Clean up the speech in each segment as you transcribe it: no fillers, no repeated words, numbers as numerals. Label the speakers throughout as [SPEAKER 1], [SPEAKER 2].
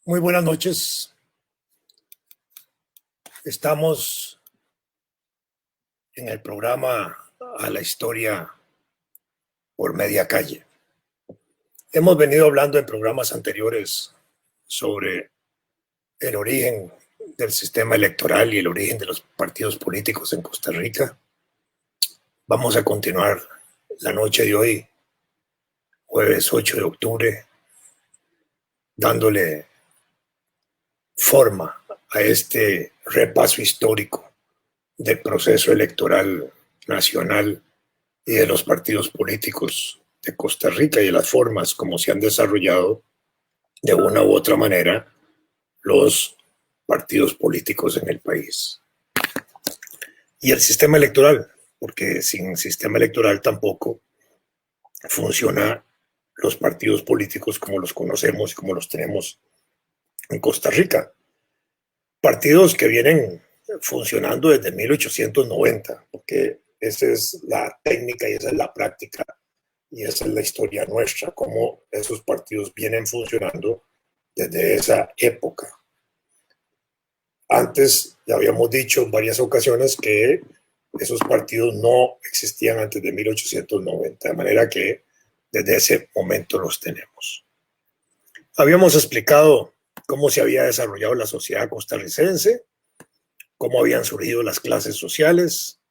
[SPEAKER 1] Muy buenas noches. Estamos en el programa A la Historia por Media Calle. Hemos venido hablando en programas anteriores sobre el origen del sistema electoral y el origen de los partidos políticos en Costa Rica. Vamos a continuar la noche de hoy, jueves 8 de octubre, dándole forma a este repaso histórico del proceso electoral nacional y de los partidos políticos de Costa Rica y de las formas como se han desarrollado de una u otra manera los partidos políticos en el país. Y el sistema electoral, porque sin sistema electoral tampoco funciona los partidos políticos como los conocemos y como los tenemos en Costa Rica. Partidos que vienen funcionando desde 1890, porque esa es la técnica y esa es la práctica y esa es la historia nuestra, cómo esos partidos vienen funcionando desde esa época. Antes, ya habíamos dicho en varias ocasiones que esos partidos no existían antes de 1890, de manera que desde ese momento los tenemos. Habíamos explicado cómo se había desarrollado la sociedad costarricense, cómo habían surgido las clases sociales,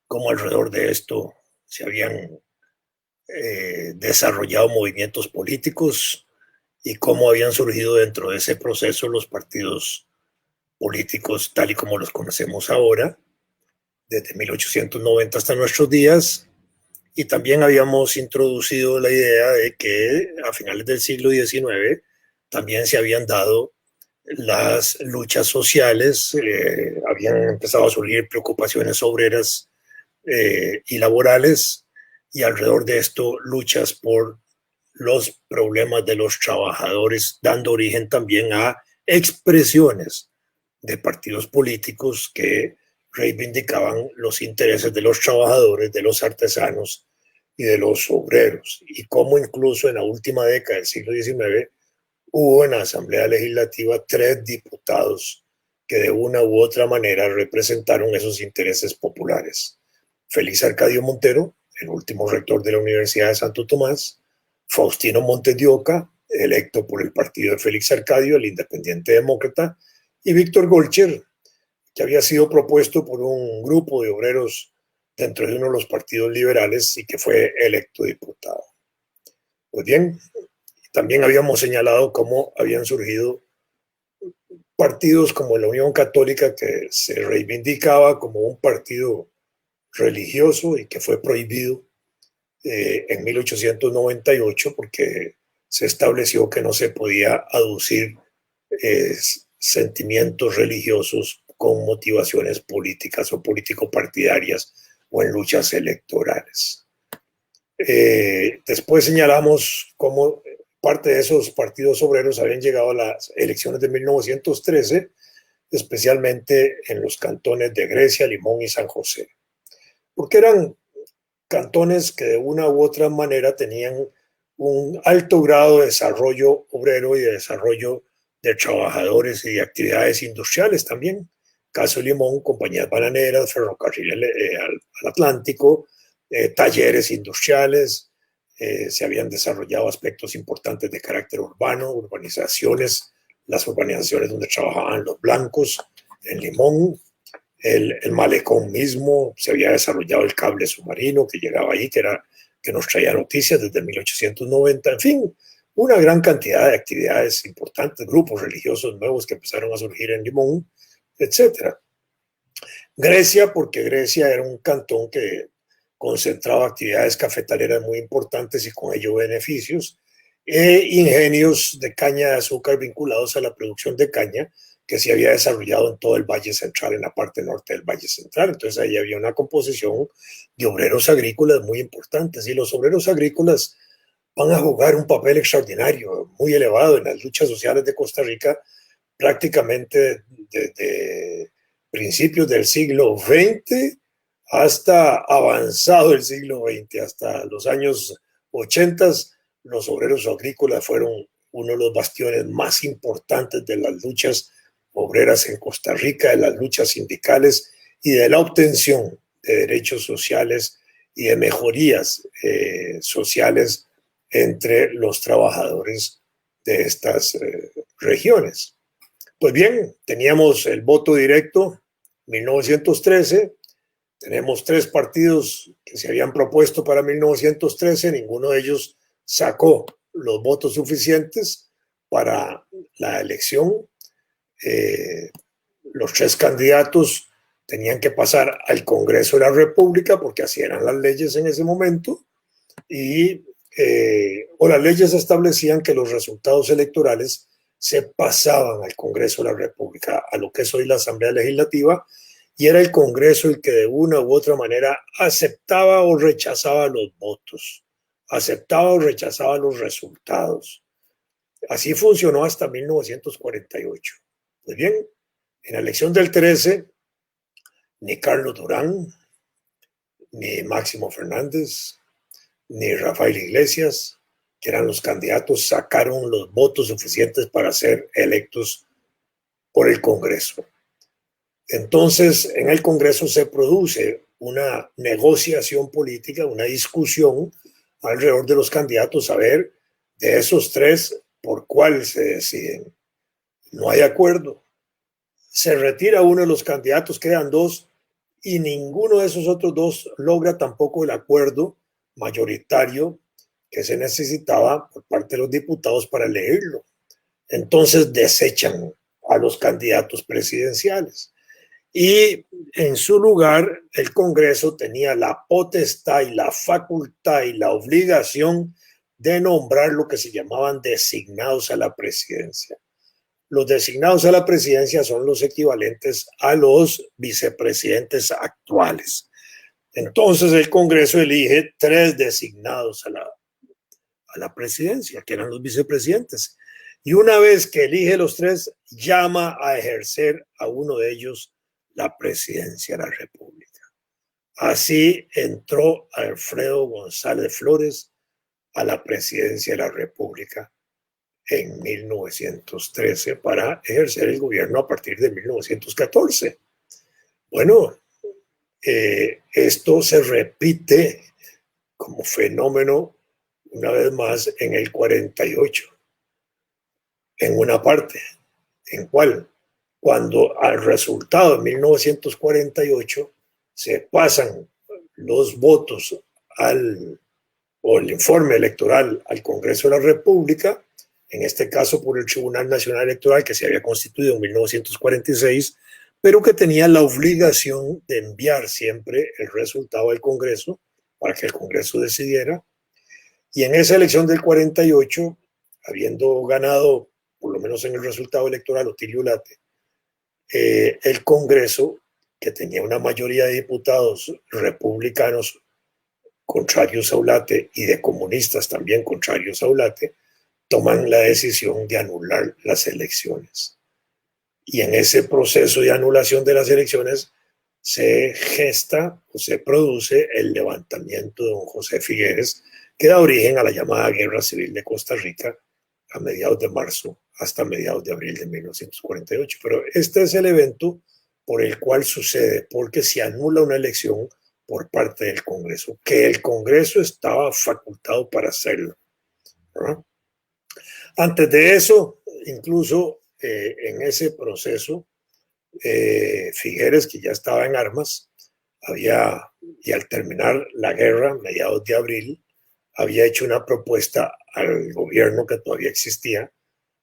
[SPEAKER 1] cómo alrededor de esto se habían desarrollado movimientos políticos y cómo habían surgido dentro de ese proceso los partidos políticos tal y como los conocemos ahora, desde 1890 hasta nuestros días. Y también habíamos introducido la idea de que a finales del siglo XIX también se habían dado las luchas sociales, habían empezado a surgir preocupaciones obreras y laborales, y alrededor de esto luchas por los problemas de los trabajadores, dando origen también a expresiones de partidos políticos que reivindicaban los intereses de los trabajadores, de los artesanos y de los obreros, y cómo incluso en la última década del siglo XIX hubo en la Asamblea Legislativa 3 diputados que de una u otra manera representaron esos intereses populares. Félix Arcadio Montero, el último rector de la Universidad de Santo Tomás; Faustino Montes de Oca, electo por el partido de Félix Arcadio, el Independiente Demócrata; y Víctor Golcher, que había sido propuesto por un grupo de obreros dentro de uno de los partidos liberales y que fue electo diputado. Pues bien, también habíamos señalado cómo habían surgido partidos como la Unión Católica, que se reivindicaba como un partido religioso y que fue prohibido en 1898 porque se estableció que no se podía aducir sentimientos religiosos con motivaciones políticas o político-partidarias o en luchas electorales. Después señalamos cómo parte de esos partidos obreros habían llegado a las elecciones de 1913, especialmente en los cantones de Grecia, Limón y San José, porque eran cantones que de una u otra manera tenían un alto grado de desarrollo obrero y de desarrollo de trabajadores y de actividades industriales también. Caso Limón, compañías bananeras, ferrocarril al Atlántico, talleres industriales, se habían desarrollado aspectos importantes de carácter urbano, urbanizaciones, las urbanizaciones donde trabajaban los blancos en Limón, el malecón mismo, se había desarrollado el cable submarino que llegaba ahí, que nos traía noticias desde 1890, en fin, una gran cantidad de actividades importantes, grupos religiosos nuevos que empezaron a surgir en Limón, etc. Grecia, porque Grecia era un cantón que concentraba actividades cafetaleras muy importantes y con ello beneficios, ingenios de caña de azúcar vinculados a la producción de caña, que se había desarrollado en todo el Valle Central, en la parte norte del Valle Central. Entonces ahí había una composición de obreros agrícolas muy importantes, y los obreros agrícolas van a jugar un papel extraordinario, muy elevado en las luchas sociales de Costa Rica, prácticamente desde principios del siglo XX hasta avanzado el siglo XX, hasta los años 80, los obreros agrícolas fueron uno de los bastiones más importantes de las luchas obreras en Costa Rica, de las luchas sindicales y de la obtención de derechos sociales y de mejorías sociales entre los trabajadores de estas regiones. Pues bien, teníamos el voto directo, 1913, tenemos 3 partidos que se habían propuesto para 1913, ninguno de ellos sacó los votos suficientes para la elección. Los 3 candidatos tenían que pasar al Congreso de la República, porque así eran las leyes en ese momento, o las leyes establecían que los resultados electorales se pasaban al Congreso de la República, a lo que es hoy la Asamblea Legislativa, y era el Congreso el que de una u otra manera aceptaba o rechazaba los votos, aceptaba o rechazaba los resultados. Así funcionó hasta 1948. Pues bien, en la elección del 13, ni Carlos Durán, ni Máximo Fernández, ni Rafael Iglesias, que eran los candidatos, sacaron los votos suficientes para ser electos por el Congreso. Entonces, en el Congreso se produce una negociación política, una discusión alrededor de los candidatos, a ver, de esos 3, ¿por cuál se deciden? No hay acuerdo. Se retira uno de los candidatos, quedan 2, y ninguno de esos otros 2 logra tampoco el acuerdo mayoritario que se necesitaba por parte de los diputados para elegirlo. Entonces desechan a los candidatos presidenciales. Y en su lugar, el Congreso tenía la potestad y la facultad y la obligación de nombrar lo que se llamaban designados a la presidencia. Los designados a la presidencia son los equivalentes a los vicepresidentes actuales. Entonces el Congreso elige 3 designados a la presidencia, que eran los vicepresidentes. Y una vez que elige los 3, llama a ejercer a uno de ellos la presidencia de la República. Así entró Alfredo González Flores a la presidencia de la República en 1913 para ejercer el gobierno a partir de 1914. Bueno, esto se repite como fenómeno una vez más en el 48, en una parte, ¿en cuál? Cuando al resultado de 1948 se pasan los votos o el informe electoral al Congreso de la República, en este caso por el Tribunal Nacional Electoral que se había constituido en 1946, pero que tenía la obligación de enviar siempre el resultado al Congreso para que el Congreso decidiera. Y en esa elección del 48, habiendo ganado, por lo menos en el resultado electoral, Otilio Ulate, el Congreso, que tenía una mayoría de diputados republicanos contrarios a Ulate y de comunistas también contrarios a Ulate, toman la decisión de anular las elecciones. Y en ese proceso de anulación de las elecciones se gesta o se produce el levantamiento de don José Figueres, que da origen a la llamada Guerra Civil de Costa Rica a mediados de marzo hasta mediados de abril de 1948. Pero este es el evento por el cual sucede, porque se anula una elección por parte del Congreso, que el Congreso estaba facultado para hacerlo, ¿verdad? Antes de eso, incluso en ese proceso, Figueres, que ya estaba en armas, y al terminar la guerra, mediados de abril, había hecho una propuesta al gobierno que todavía existía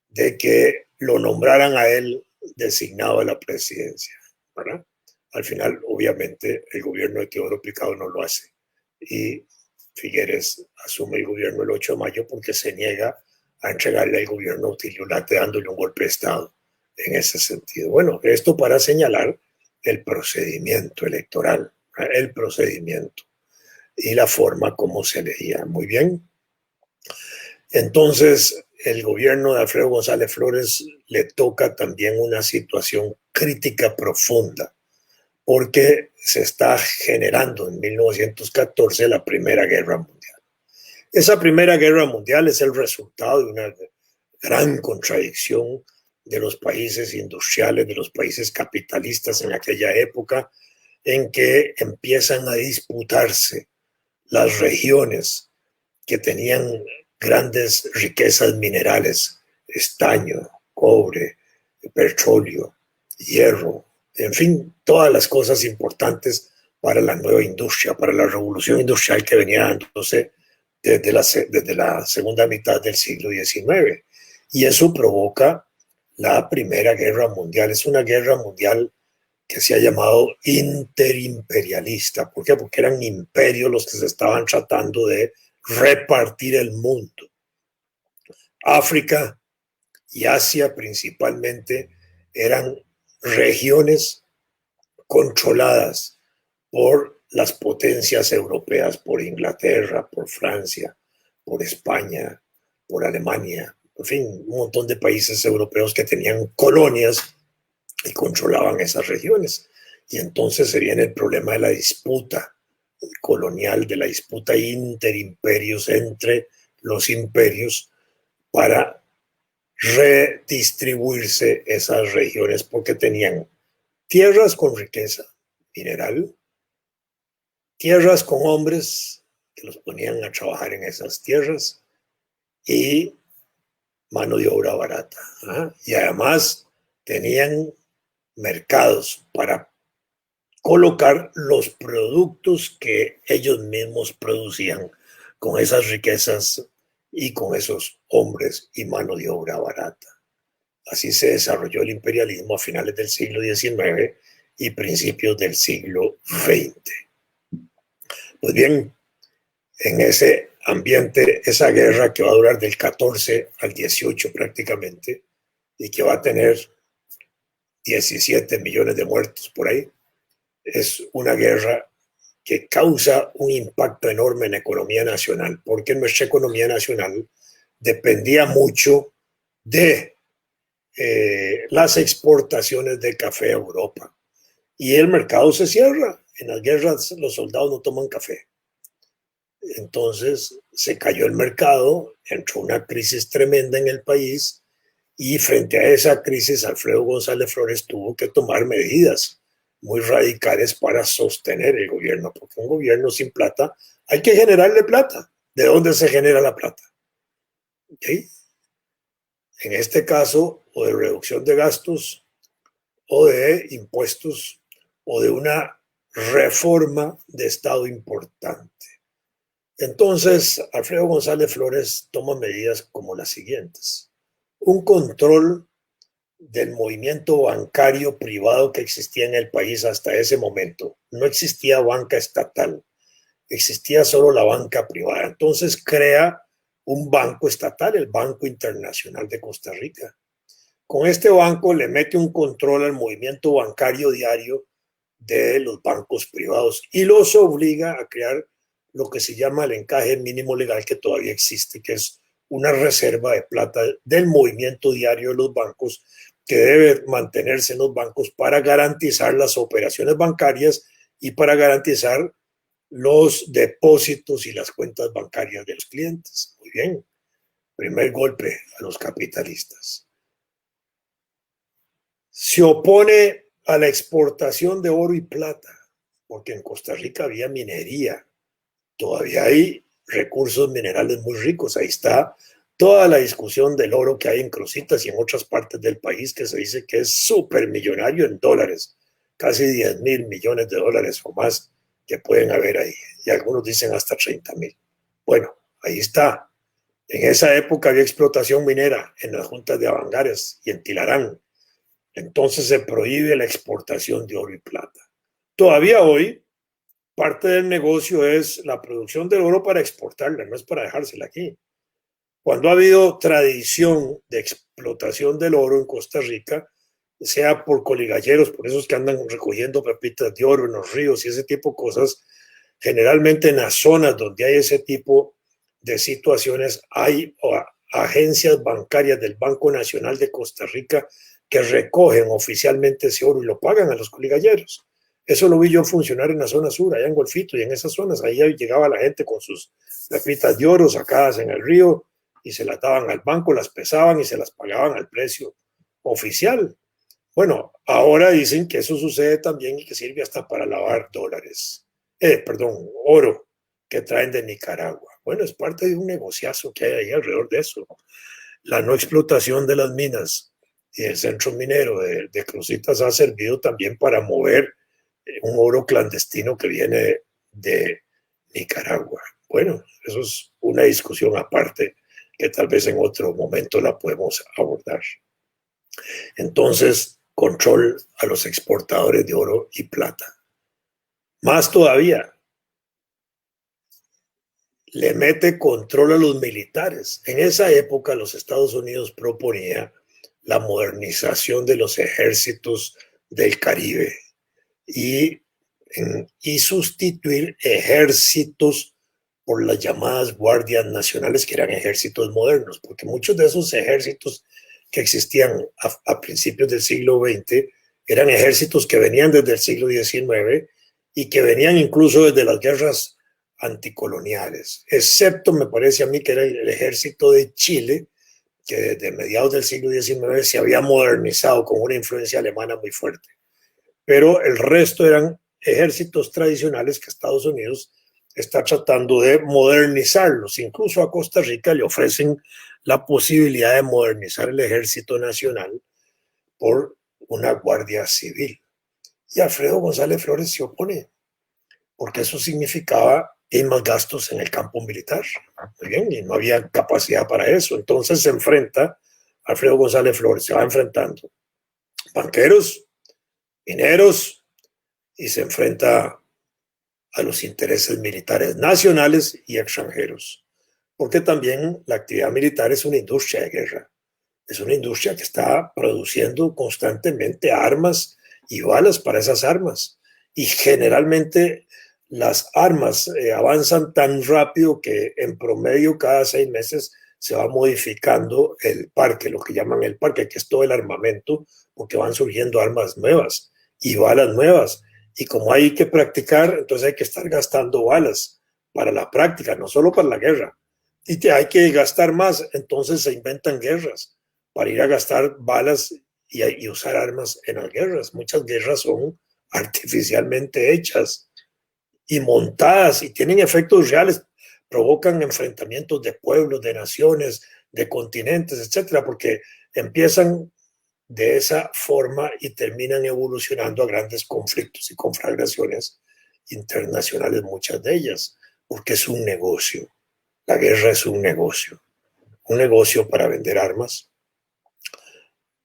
[SPEAKER 1] de que lo nombraran a él designado a la presidencia, ¿verdad? Al final, obviamente, el gobierno de Teodoro Picado no lo hace y Figueres asume el gobierno el 8 de mayo porque se niega a entregarle al gobierno a Otilio Ulate dándole un golpe de Estado en ese sentido. Bueno, esto para señalar el procedimiento electoral, el procedimiento y la forma como se elegía. Muy bien. Entonces, el gobierno de Alfredo González Flores le toca también una situación crítica profunda, porque se está generando en 1914 la Primera Guerra Mundial. Esa Primera Guerra Mundial es el resultado de una gran contradicción de los países industriales, de los países capitalistas en aquella época, en que empiezan a disputarse las regiones que tenían grandes riquezas minerales, estaño, cobre, petróleo, hierro, en fin, todas las cosas importantes para la nueva industria, para la revolución industrial que venía dándose desde la segunda mitad del siglo XIX. Y eso provoca la Primera Guerra Mundial. Es una guerra mundial que se ha llamado interimperialista. ¿Por qué? Porque eran imperios los que se estaban tratando de repartir el mundo. África y Asia principalmente eran regiones controladas por las potencias europeas, por Inglaterra, por Francia, por España, por Alemania, en fin, un montón de países europeos que tenían colonias y controlaban esas regiones. Y entonces se viene el problema de la disputa colonial, de la disputa interimperios entre los imperios para redistribuirse esas regiones, porque tenían tierras con riqueza mineral, tierras con hombres que los ponían a trabajar en esas tierras y mano de obra barata. Y además tenían mercados para colocar los productos que ellos mismos producían con esas riquezas y con esos hombres y mano de obra barata. Así se desarrolló el imperialismo a finales del siglo XIX y principios del siglo XX. Pues bien, en ese ambiente, esa guerra que va a durar del 14 al 18 prácticamente y que va a tener 17 millones de muertos por ahí, es una guerra que causa un impacto enorme en la economía nacional, porque nuestra economía nacional dependía mucho de las exportaciones de café a Europa. Y el mercado se cierra. En las guerras los soldados no toman café. Entonces se cayó el mercado, entró una crisis tremenda en el país y frente a esa crisis Alfredo González Flores tuvo que tomar medidas muy radicales para sostener el gobierno, porque un gobierno sin plata hay que generarle plata. ¿De dónde se genera la plata? ¿Okay? En este caso, o de reducción de gastos, o de impuestos, o de una reforma de Estado importante. Entonces, Alfredo González Flores toma medidas como las siguientes. Un control del movimiento bancario privado que existía en el país hasta ese momento. No existía banca estatal, existía solo la banca privada. Entonces crea un banco estatal, el Banco Internacional de Costa Rica. Con este banco le mete un control al movimiento bancario diario de los bancos privados y los obliga a crear lo que se llama el encaje mínimo legal, que todavía existe, que es una reserva de plata del movimiento diario de los bancos que debe mantenerse en los bancos para garantizar las operaciones bancarias y para garantizar los depósitos y las cuentas bancarias de los clientes. Muy bien, primer golpe a los capitalistas. Se opone a la exportación de oro y plata, porque en Costa Rica había minería, todavía hay recursos minerales muy ricos, ahí está toda la discusión del oro que hay en Cruzitas y en otras partes del país, que se dice que es súper millonario en dólares, casi 10,000 millones de dólares o más que pueden haber ahí, y algunos dicen hasta 30,000. Bueno, ahí está. En esa época había explotación minera en las juntas de Avangares y en Tilarán. Entonces se prohíbe la exportación de oro y plata. Todavía hoy, parte del negocio es la producción del oro para exportarla, no es para dejársela aquí. Cuando ha habido tradición de explotación del oro en Costa Rica, sea por coligalleros, por esos que andan recogiendo pepitas de oro en los ríos y ese tipo de cosas, generalmente en las zonas donde hay ese tipo de situaciones hay agencias bancarias del Banco Nacional de Costa Rica que recogen oficialmente ese oro y lo pagan a los coligalleros. Eso lo vi yo funcionar en la zona sur, allá en Golfito, y en esas zonas, ahí llegaba la gente con sus pepitas de oro sacadas en el río y se las daban al banco, las pesaban y se las pagaban al precio oficial. Bueno, ahora dicen que eso sucede también y que sirve hasta para lavar oro que traen de Nicaragua. Bueno, es parte de un negociazo que hay ahí alrededor de eso. La no explotación de las minas y el centro minero de Cruzitas ha servido también para mover un oro clandestino que viene de Nicaragua. Bueno, eso es una discusión aparte que tal vez en otro momento la podemos abordar. Entonces, control a los exportadores de oro y plata. Más todavía, le mete control a los militares. En esa época los Estados Unidos proponía la modernización de los ejércitos del Caribe y sustituir ejércitos por las llamadas guardias nacionales, que eran ejércitos modernos, porque muchos de esos ejércitos que existían a principios del siglo XX eran ejércitos que venían desde el siglo XIX y que venían incluso desde las guerras anticoloniales, excepto me parece a mí que era el ejército de Chile, que desde mediados del siglo XIX se había modernizado con una influencia alemana muy fuerte. Pero el resto eran ejércitos tradicionales que Estados Unidos está tratando de modernizarlos. Incluso a Costa Rica le ofrecen la posibilidad de modernizar el ejército nacional por una guardia civil. Y Alfredo González Flores se opone, porque eso significaba más gastos en el campo militar. Muy bien, y no había capacidad para eso. Entonces se enfrenta, Alfredo González Flores se va enfrentando banqueros, mineros, y se enfrenta a los intereses militares nacionales y extranjeros. Porque también la actividad militar es una industria de guerra. Es una industria que está produciendo constantemente armas y balas para esas armas. Y generalmente las armas avanzan tan rápido que en promedio cada 6 meses se va modificando el parque, lo que llaman el parque, que es todo el armamento, porque van surgiendo armas nuevas y balas nuevas. Y como hay que practicar, entonces hay que estar gastando balas para la práctica, no solo para la guerra. Y hay que gastar más, entonces se inventan guerras para ir a gastar balas y usar armas en las guerras. Muchas guerras son artificialmente hechas y montadas y tienen efectos reales, provocan enfrentamientos de pueblos, de naciones, de continentes, etcétera, porque empiezan de esa forma y terminan evolucionando a grandes conflictos y conflagraciones internacionales, muchas de ellas, porque es un negocio. La guerra es un negocio para vender armas,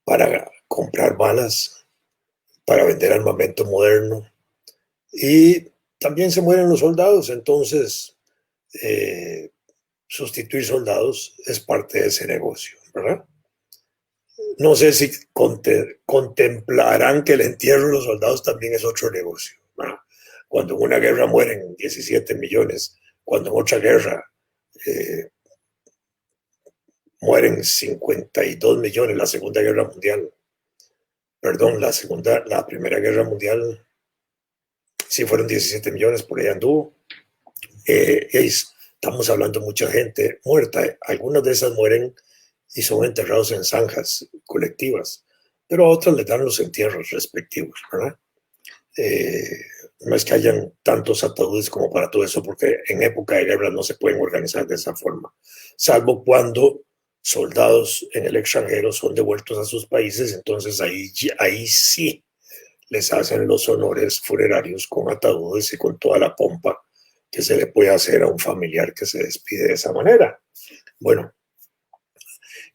[SPEAKER 1] para comprar balas, para vender armamento moderno, y también se mueren los soldados. Entonces sustituir soldados es parte de ese negocio, ¿verdad? No sé si contemplarán que el entierro de los soldados también es otro negocio, ¿verdad? Cuando en una guerra mueren 17 millones, cuando en otra guerra mueren 52 millones, la Segunda Guerra Mundial, perdón, la Primera Guerra Mundial, sí fueron 17 millones, por ahí anduvo. Estamos hablando de mucha gente muerta. Algunas de esas mueren y son enterrados en zanjas colectivas, pero a otras les dan los entierros respectivos, ¿verdad? No es que hayan tantos ataúdes como para todo eso, porque en época de guerra no se pueden organizar de esa forma, salvo cuando soldados en el extranjero son devueltos a sus países. Entonces ahí sí les hacen los honores funerarios con ataúdes y con toda la pompa que se le puede hacer a un familiar que se despide de esa manera. Bueno,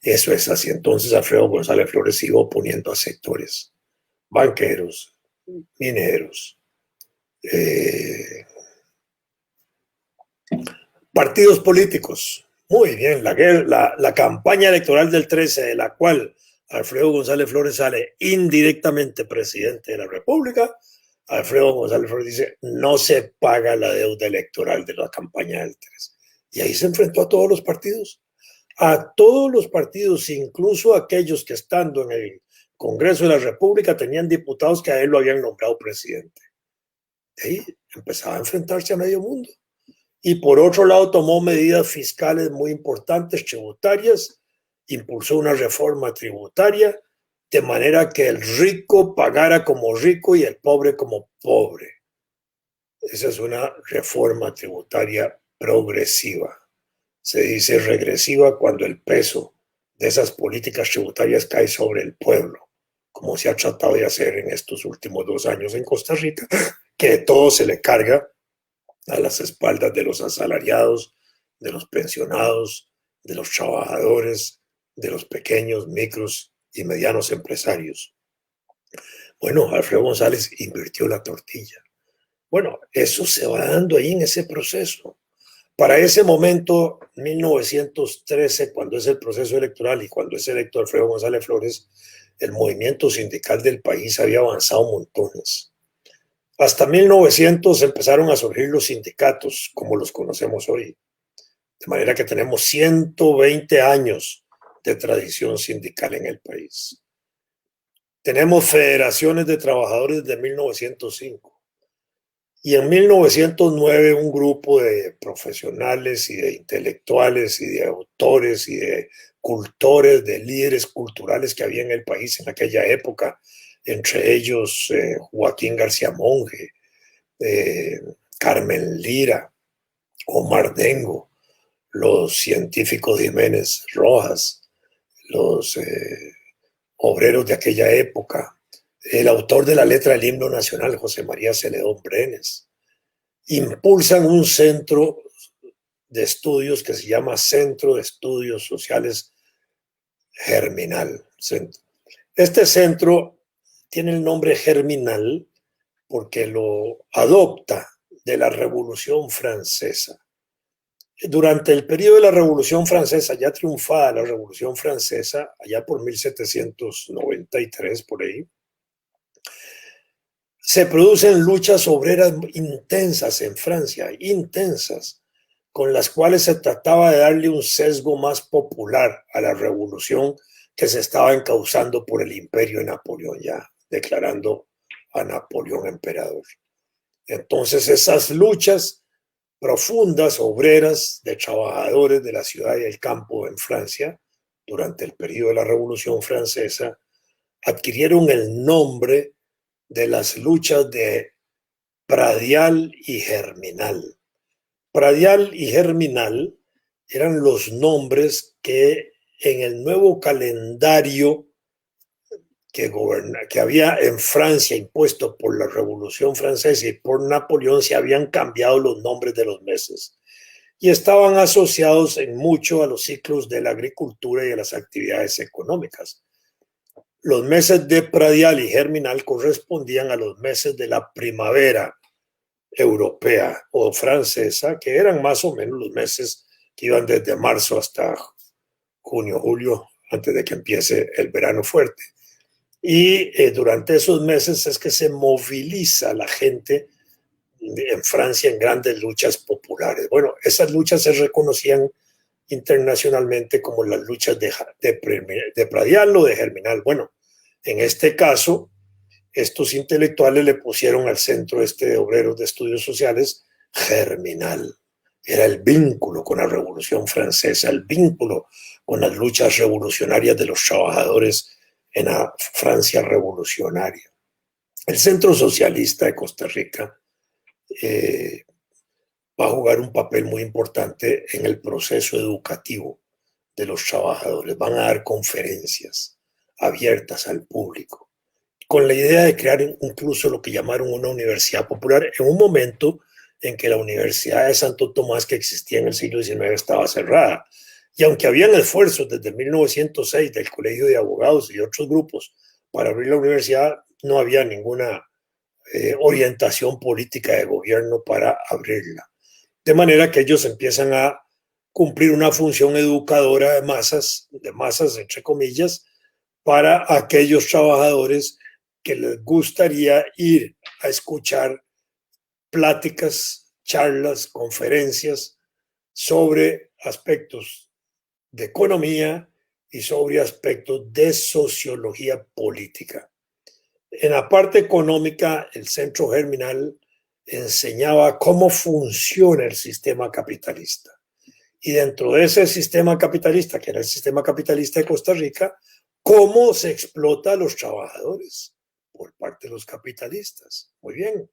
[SPEAKER 1] eso es así. Entonces Alfredo González Flores sigue oponiendo a sectores, banqueros, mineros, partidos políticos. Muy bien, la campaña electoral del 13, de la cual Alfredo González Flores sale indirectamente presidente de la República. Alfredo González Flores dice: no se paga la deuda electoral de la campaña del 13. Y ahí se enfrentó a todos los partidos, incluso aquellos que estando en el Congreso de la República tenían diputados que a él lo habían nombrado presidente. Y ahí empezaba a enfrentarse a medio mundo. y por otro lado tomó medidas fiscales muy importantes, tributarias, impulsó una reforma tributaria de manera que el rico pagara como rico y el pobre como pobre. Esa es una reforma tributaria progresiva. Se dice regresiva cuando el peso de esas políticas tributarias cae sobre el pueblo, como se ha tratado de hacer en estos últimos 2 años en Costa Rica, que todo se le carga a las espaldas de los asalariados, de los pensionados, de los trabajadores, de los pequeños, micros y medianos empresarios. Bueno, Alfredo González invirtió la tortilla. Bueno, eso se va dando ahí en ese proceso. Para ese momento, 1913, cuando es el proceso electoral y cuando es electo Alfredo González Flores, el movimiento sindical del país había avanzado montones. Hasta 1900 empezaron a surgir los sindicatos, como los conocemos hoy. De manera que tenemos 120 años de tradición sindical en el país. Tenemos federaciones de trabajadores de 1905. Y en 1909 un grupo de profesionales y de intelectuales y de autores y de cultores, de líderes culturales que había en el país en aquella época, entre ellos Joaquín García Monge, Carmen Lira, Omar Dengo, los científicos Jiménez Rojas, los obreros de aquella época, el autor de la letra del himno nacional, José María Celedón Brenes, impulsan un centro de estudios que se llama Centro de Estudios Sociales Germinal. Este centro tiene el nombre Germinal porque lo adopta de la Revolución Francesa. Durante el periodo de la Revolución Francesa, ya triunfada la Revolución Francesa, allá por 1793, por ahí, se producen luchas obreras intensas en Francia, intensas, con las cuales se trataba de darle un sesgo más popular a la revolución que se estaba encauzando por el imperio de Napoleón, ya declarando a Napoleón emperador. Entonces esas luchas profundas, obreras, de trabajadores de la ciudad y del campo en Francia, durante el periodo de la Revolución Francesa, adquirieron el nombre de las luchas de Pradial y Germinal. Pradial y Germinal eran los nombres que en el nuevo calendario que había en Francia impuesto por la Revolución Francesa y por Napoleón, se habían cambiado los nombres de los meses y estaban asociados en mucho a los ciclos de la agricultura y de las actividades económicas. Los meses de Pradial y Germinal correspondían a los meses de la primavera europea o francesa, que eran más o menos los meses que iban desde marzo hasta junio, julio, antes de que empiece el verano fuerte. Y durante esos meses es que se moviliza la gente en Francia en grandes luchas populares. Bueno, esas luchas se reconocían internacionalmente como las luchas de Pradial o de Germinal. Bueno, en este caso, estos intelectuales le pusieron al centro de obreros de estudios sociales Germinal. Era el vínculo con la Revolución Francesa, el vínculo con las luchas revolucionarias de los trabajadores en la Francia revolucionaria. El Centro Socialista de Costa Rica va a jugar un papel muy importante en el proceso educativo de los trabajadores. Van a dar conferencias abiertas al público, con la idea de crear incluso lo que llamaron una universidad popular, en un momento en que la Universidad de Santo Tomás, que existía en el siglo XIX, estaba cerrada. Y aunque habían esfuerzos desde 1906 del Colegio de Abogados y otros grupos para abrir la universidad, no había ninguna orientación política de gobierno para abrirla. De manera que ellos empiezan a cumplir una función educadora de masas entre comillas, para aquellos trabajadores que les gustaría ir a escuchar pláticas, charlas, conferencias sobre aspectos de economía y sobre aspectos de sociología política. En la parte económica, el Centro Germinal enseñaba cómo funciona el sistema capitalista. Y dentro de ese sistema capitalista, que era el sistema capitalista de Costa Rica, cómo se explota a los trabajadores por parte de los capitalistas. Muy bien,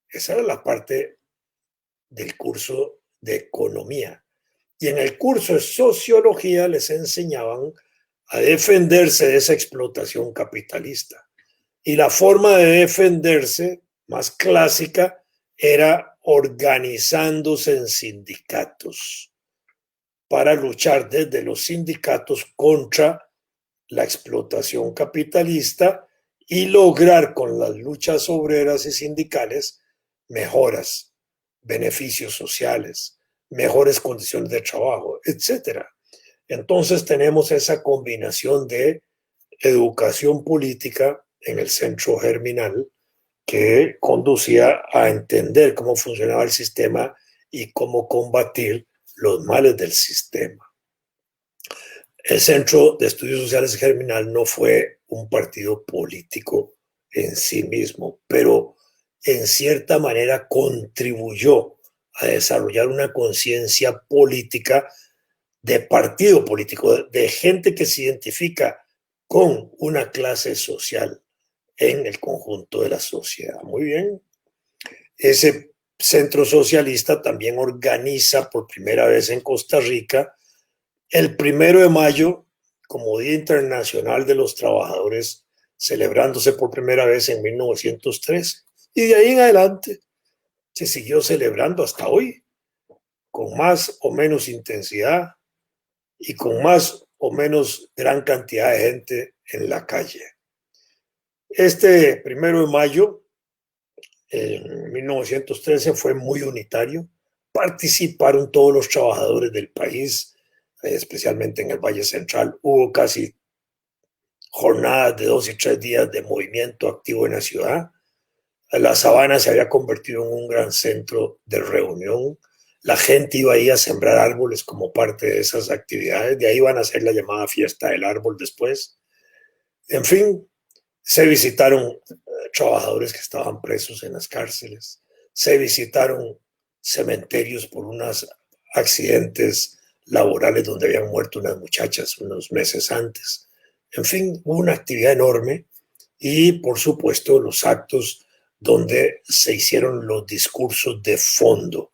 [SPEAKER 1] esa era la parte del curso de economía. Y en el curso de sociología les enseñaban a defenderse de esa explotación capitalista. Y la forma de defenderse más clásica era organizándose en sindicatos para luchar desde los sindicatos contra la explotación capitalista y lograr con las luchas obreras y sindicales mejoras, beneficios sociales, mejores condiciones de trabajo, etcétera. Entonces tenemos esa combinación de educación política en el centro germinal que conducía a entender cómo funcionaba el sistema y cómo combatir los males del sistema. El Centro de Estudios Sociales Germinal no fue un partido político en sí mismo, pero en cierta manera contribuyó a desarrollar una conciencia política de partido político, de gente que se identifica con una clase social en el conjunto de la sociedad. Muy bien. Ese centro socialista también organiza por primera vez en Costa Rica el 1 de mayo como Día Internacional de los Trabajadores, celebrándose por primera vez en 1913. Y de ahí en adelante se siguió celebrando hasta hoy, con más o menos intensidad y con más o menos gran cantidad de gente en la calle. Este 1 de mayo, en 1913, fue muy unitario. Participaron todos los trabajadores del país, especialmente en el Valle Central. Hubo casi jornadas de 2 y 3 días de movimiento activo en la ciudad. La Sabana se había convertido en un gran centro de reunión. La gente iba ahí a sembrar árboles como parte de esas actividades. De ahí van a hacer la llamada fiesta del árbol después. En fin, se visitaron trabajadores que estaban presos en las cárceles. Se visitaron cementerios por unos accidentes laborales donde habían muerto unas muchachas unos meses antes. En fin, hubo una actividad enorme y, por supuesto, los actos donde se hicieron los discursos de fondo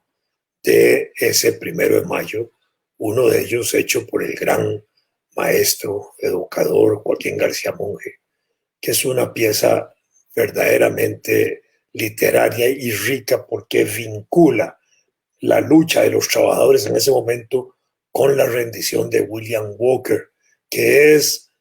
[SPEAKER 1] de ese 1 de mayo, uno de ellos hecho por el gran maestro, educador Joaquín García Monge, que es una pieza verdaderamente literaria y rica porque vincula la lucha de los trabajadores en ese momento con la rendición de William Walker, que es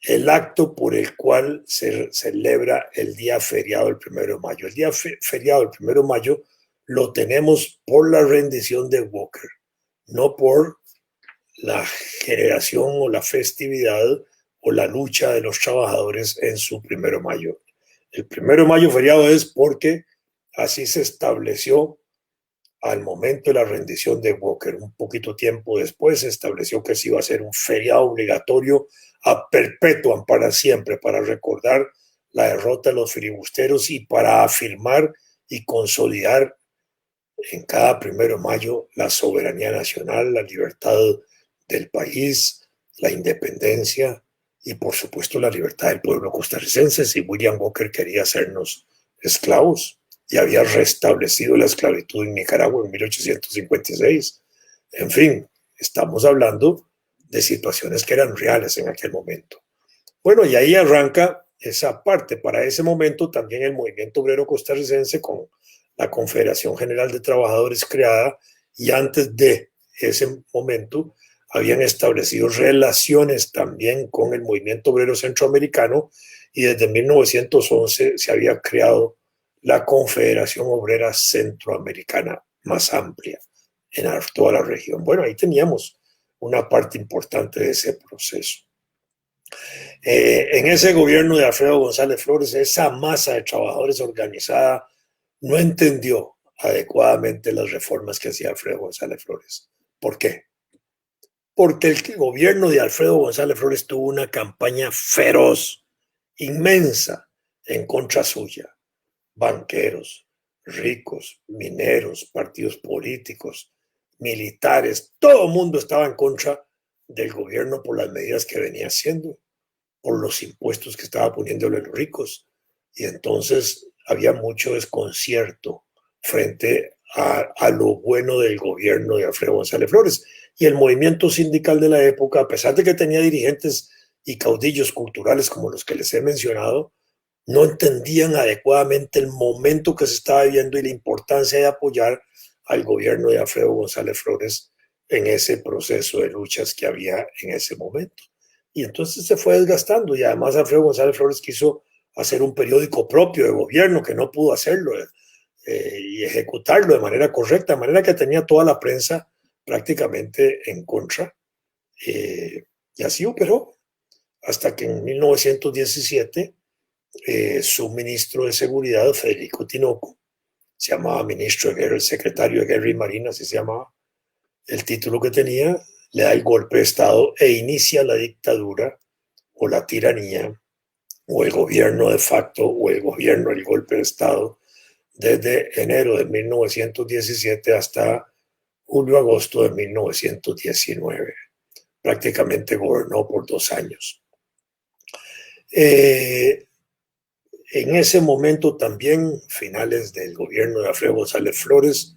[SPEAKER 1] el acto por el cual se celebra el día feriado del 1 de mayo. El día feriado del 1 de mayo lo tenemos por la rendición de Walker, no por la generación o la festividad o la lucha de los trabajadores en su 1 de mayo. El 1 de mayo feriado es porque así se estableció al momento de la rendición de Walker. Un poquito tiempo después se estableció que se iba a ser un feriado obligatorio a perpetuam, para siempre, para recordar la derrota de los filibusteros y para afirmar y consolidar en cada 1 de mayo la soberanía nacional, la libertad del país, la independencia y, por supuesto, la libertad del pueblo costarricense. Si William Walker quería hacernos esclavos y había restablecido la esclavitud en Nicaragua en 1856. En fin, estamos hablando de situaciones que eran reales en aquel momento. Bueno, y ahí arranca esa parte. Para ese momento también el movimiento obrero costarricense con la Confederación General de Trabajadores creada, y antes de ese momento habían establecido relaciones también con el movimiento obrero centroamericano, y desde 1911 se había creado la Confederación Obrera Centroamericana más amplia en toda la región. Bueno, ahí teníamos una parte importante de ese proceso. En ese gobierno de Alfredo González Flores, esa masa de trabajadores organizada no entendió adecuadamente las reformas que hacía Alfredo González Flores. ¿Por qué? Porque el gobierno de Alfredo González Flores tuvo una campaña feroz, inmensa, en contra suya. Banqueros, ricos, mineros, partidos políticos, militares, todo el mundo estaba en contra del gobierno por las medidas que venía haciendo, por los impuestos que estaba poniéndole a los ricos. Y entonces había mucho desconcierto frente a lo bueno del gobierno de Alfredo González Flores. Y el movimiento sindical de la época, a pesar de que tenía dirigentes y caudillos culturales como los que les he mencionado, no entendían adecuadamente el momento que se estaba viviendo y la importancia de apoyar al gobierno de Alfredo González Flores en ese proceso de luchas que había en ese momento. Y entonces se fue desgastando, y además Alfredo González Flores quiso hacer un periódico propio de gobierno, que no pudo hacerlo y ejecutarlo de manera correcta, de manera que tenía toda la prensa prácticamente en contra. Y así operó hasta que en 1917 su ministro de Seguridad, Federico Tinoco, se llamaba ministro de Guerra, el secretario de Guerra y Marina, así se llamaba, el título que tenía, le da el golpe de Estado e inicia la dictadura o la tiranía o el gobierno de facto o el gobierno del golpe de Estado desde enero de 1917 hasta julio-agosto de 1919. Prácticamente gobernó por 2 años. En ese momento también, finales del gobierno de Alfredo González Flores,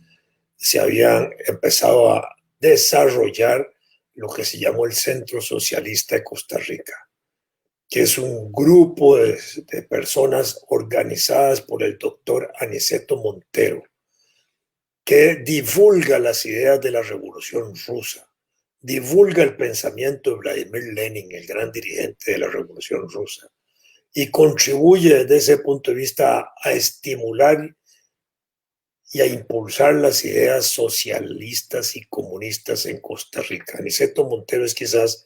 [SPEAKER 1] se habían empezado a desarrollar lo que se llamó el Centro Socialista de Costa Rica, que es un grupo de personas organizadas por el doctor Aniceto Montero, que divulga las ideas de la Revolución Rusa, divulga el pensamiento de Vladimir Lenin, el gran dirigente de la Revolución Rusa, y contribuye desde ese punto de vista a estimular y a impulsar las ideas socialistas y comunistas en Costa Rica. Aniceto Montero es quizás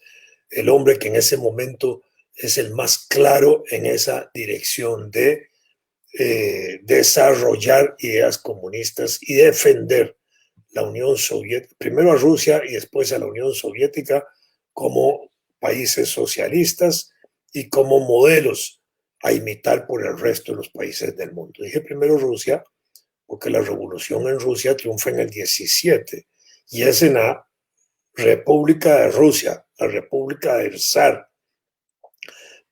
[SPEAKER 1] el hombre que en ese momento es el más claro en esa dirección de desarrollar ideas comunistas y defender la Unión Soviética, primero a Rusia y después a la Unión Soviética como países socialistas y como modelos a imitar por el resto de los países del mundo. Dije primero Rusia porque la revolución en Rusia triunfa en el 17 y es en la República de Rusia, la República del Zar.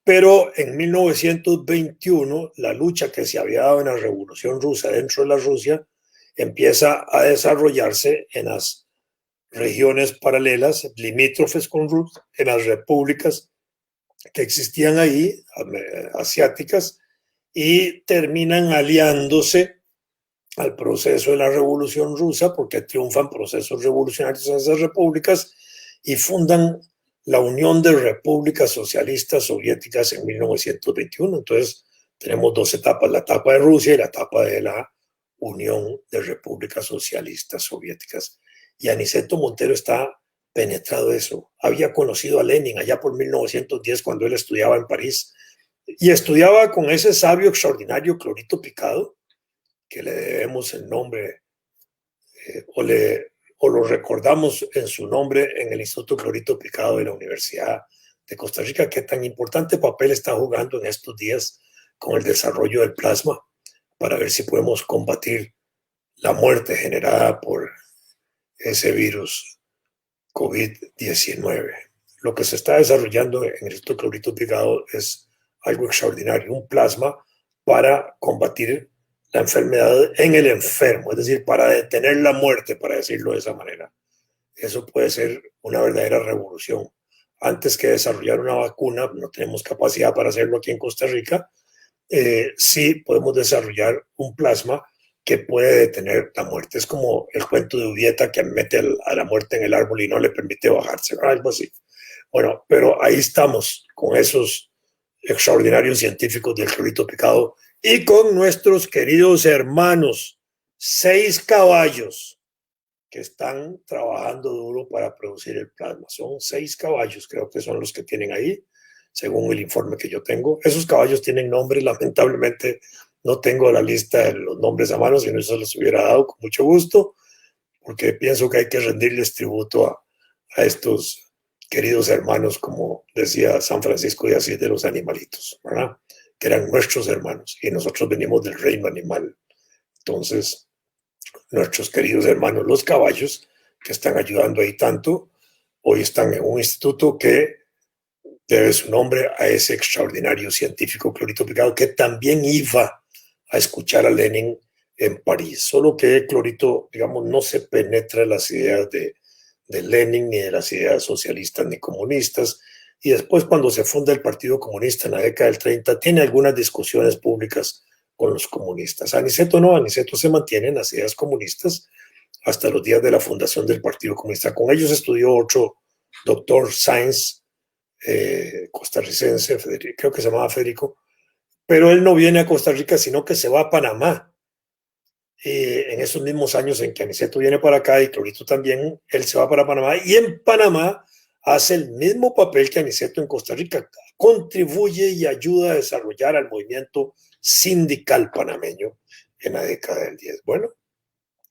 [SPEAKER 1] Pero en 1921, la lucha que se había dado en la Revolución Rusa dentro de la Rusia empieza a desarrollarse en las regiones paralelas, limítrofes con Rusia, en las repúblicas que existían ahí, asiáticas, y terminan aliándose al proceso de la Revolución Rusa porque triunfan procesos revolucionarios en esas repúblicas y fundan la Unión de Repúblicas Socialistas Soviéticas en 1921. Entonces tenemos 2 etapas, la etapa de Rusia y la etapa de la Unión de Repúblicas Socialistas Soviéticas. Y Aniceto Montero está penetrado de eso. Había conocido a Lenin allá por 1910 cuando él estudiaba en París y estudiaba con ese sabio extraordinario Clorito Picado, que le debemos el nombre o lo recordamos en su nombre en el Instituto Clorito Picado de la Universidad de Costa Rica, que tan importante papel está jugando en estos días con el desarrollo del plasma para ver si podemos combatir la muerte generada por ese virus COVID-19. Lo que se está desarrollando en el Instituto Clorito Picado es algo extraordinario, un plasma para combatir la enfermedad en el enfermo, es decir, para detener la muerte, para decirlo de esa manera. Eso puede ser una verdadera revolución. Antes que desarrollar una vacuna, no tenemos capacidad para hacerlo aquí en Costa Rica, sí podemos desarrollar un plasma que puede detener la muerte. Es como el cuento de Ubieta que mete a la muerte en el árbol y no le permite bajarse, algo así. Bueno, pero ahí estamos con esos extraordinarios científicos del Clorito Picado y con nuestros queridos hermanos, 6 caballos que están trabajando duro para producir el plasma. Son 6 caballos, creo que son los que tienen ahí, según el informe que yo tengo. Esos caballos tienen nombres, lamentablemente no tengo la lista de los nombres a mano, si no se los hubiera dado con mucho gusto, porque pienso que hay que rendirles tributo a estos queridos hermanos, como decía San Francisco de Asís, de los animalitos, ¿verdad? Que eran nuestros hermanos y nosotros venimos del reino animal. Entonces, nuestros queridos hermanos los caballos, que están ayudando ahí tanto, hoy están en un instituto que debe su nombre a ese extraordinario científico Clorito Picado, que también iba a escuchar a Lenin en París, solo que Clorito, digamos, no se penetra en las ideas de Lenin, ni de las ideas socialistas ni comunistas, y después cuando se funda el Partido Comunista en la década del 30, tiene algunas discusiones públicas con los comunistas. Aniceto no, Aniceto se mantiene en las ideas comunistas hasta los días de la fundación del Partido Comunista. Con ellos estudió otro doctor Sáenz, costarricense, creo que se llamaba Federico, pero él no viene a Costa Rica, sino que se va a Panamá. En esos mismos años en que Aniceto viene para acá y Clorito también, él se va para Panamá y en Panamá hace el mismo papel que Aniceto en Costa Rica, contribuye y ayuda a desarrollar al movimiento sindical panameño en la década del 10. Bueno,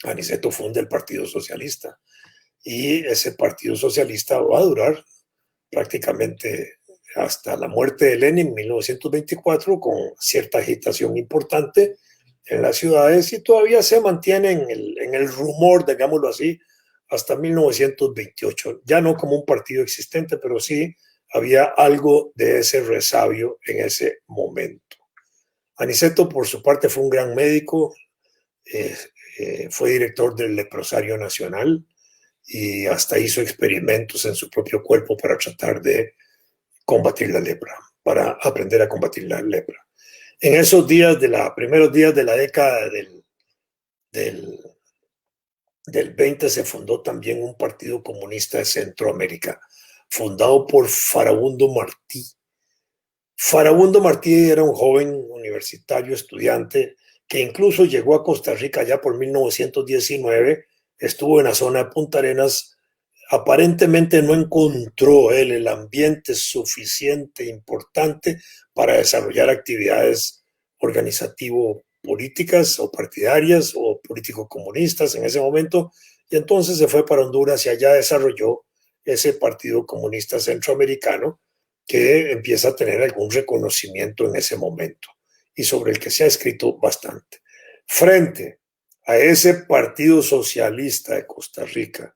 [SPEAKER 1] Aniceto funda el Partido Socialista y ese Partido Socialista va a durar prácticamente hasta la muerte de Lenin en 1924, con cierta agitación importante en las ciudades, y todavía se mantiene en el rumor, digámoslo así, hasta 1928. Ya no como un partido existente, pero sí había algo de ese resabio en ese momento. Aniceto, por su parte, fue un gran médico, fue director del Leprosario Nacional y hasta hizo experimentos en su propio cuerpo para tratar de combatir la lepra, para aprender a combatir la lepra. En esos días, primeros días de la década del 20, se fundó también un partido comunista de Centroamérica, fundado por Farabundo Martí. Farabundo Martí era un joven universitario, estudiante, que incluso llegó a Costa Rica ya por 1919, estuvo en la zona de Punta Arenas. Aparentemente no encontró él el ambiente suficiente, importante para desarrollar actividades organizativo-políticas o partidarias o político-comunistas en ese momento, y entonces se fue para Honduras y allá desarrolló ese Partido Comunista Centroamericano que empieza a tener algún reconocimiento en ese momento y sobre el que se ha escrito bastante. Frente a ese Partido Socialista de Costa Rica,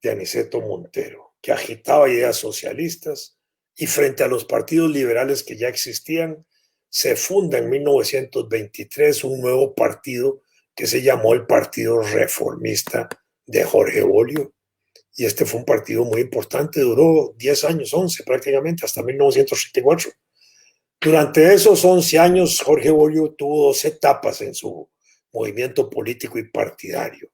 [SPEAKER 1] de Aniceto Montero, que agitaba ideas socialistas, y frente a los partidos liberales que ya existían, se funda en 1923 un nuevo partido que se llamó el Partido Reformista de Jorge Bolio. Y este fue un partido muy importante, duró 10 años, 11 prácticamente, hasta 1934. Durante esos 11 años, Jorge Bolio tuvo 2 etapas en su movimiento político y partidario.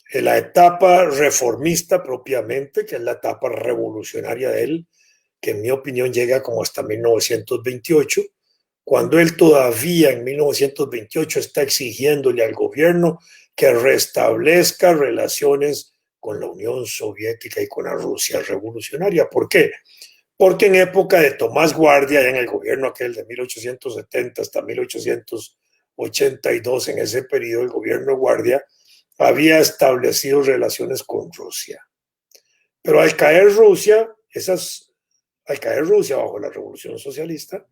[SPEAKER 1] En la etapa reformista propiamente, que es la etapa revolucionaria de él, que en mi opinión llega como hasta 1928, cuando él todavía en 1928 está exigiéndole al gobierno que restablezca relaciones con la Unión Soviética y con la Rusia revolucionaria. ¿Por qué? Porque en época de Tomás Guardia, en el gobierno aquel de 1870 hasta 1882, en ese periodo el gobierno Guardia había establecido relaciones con Rusia. Pero al caer Rusia bajo la Revolución Socialista,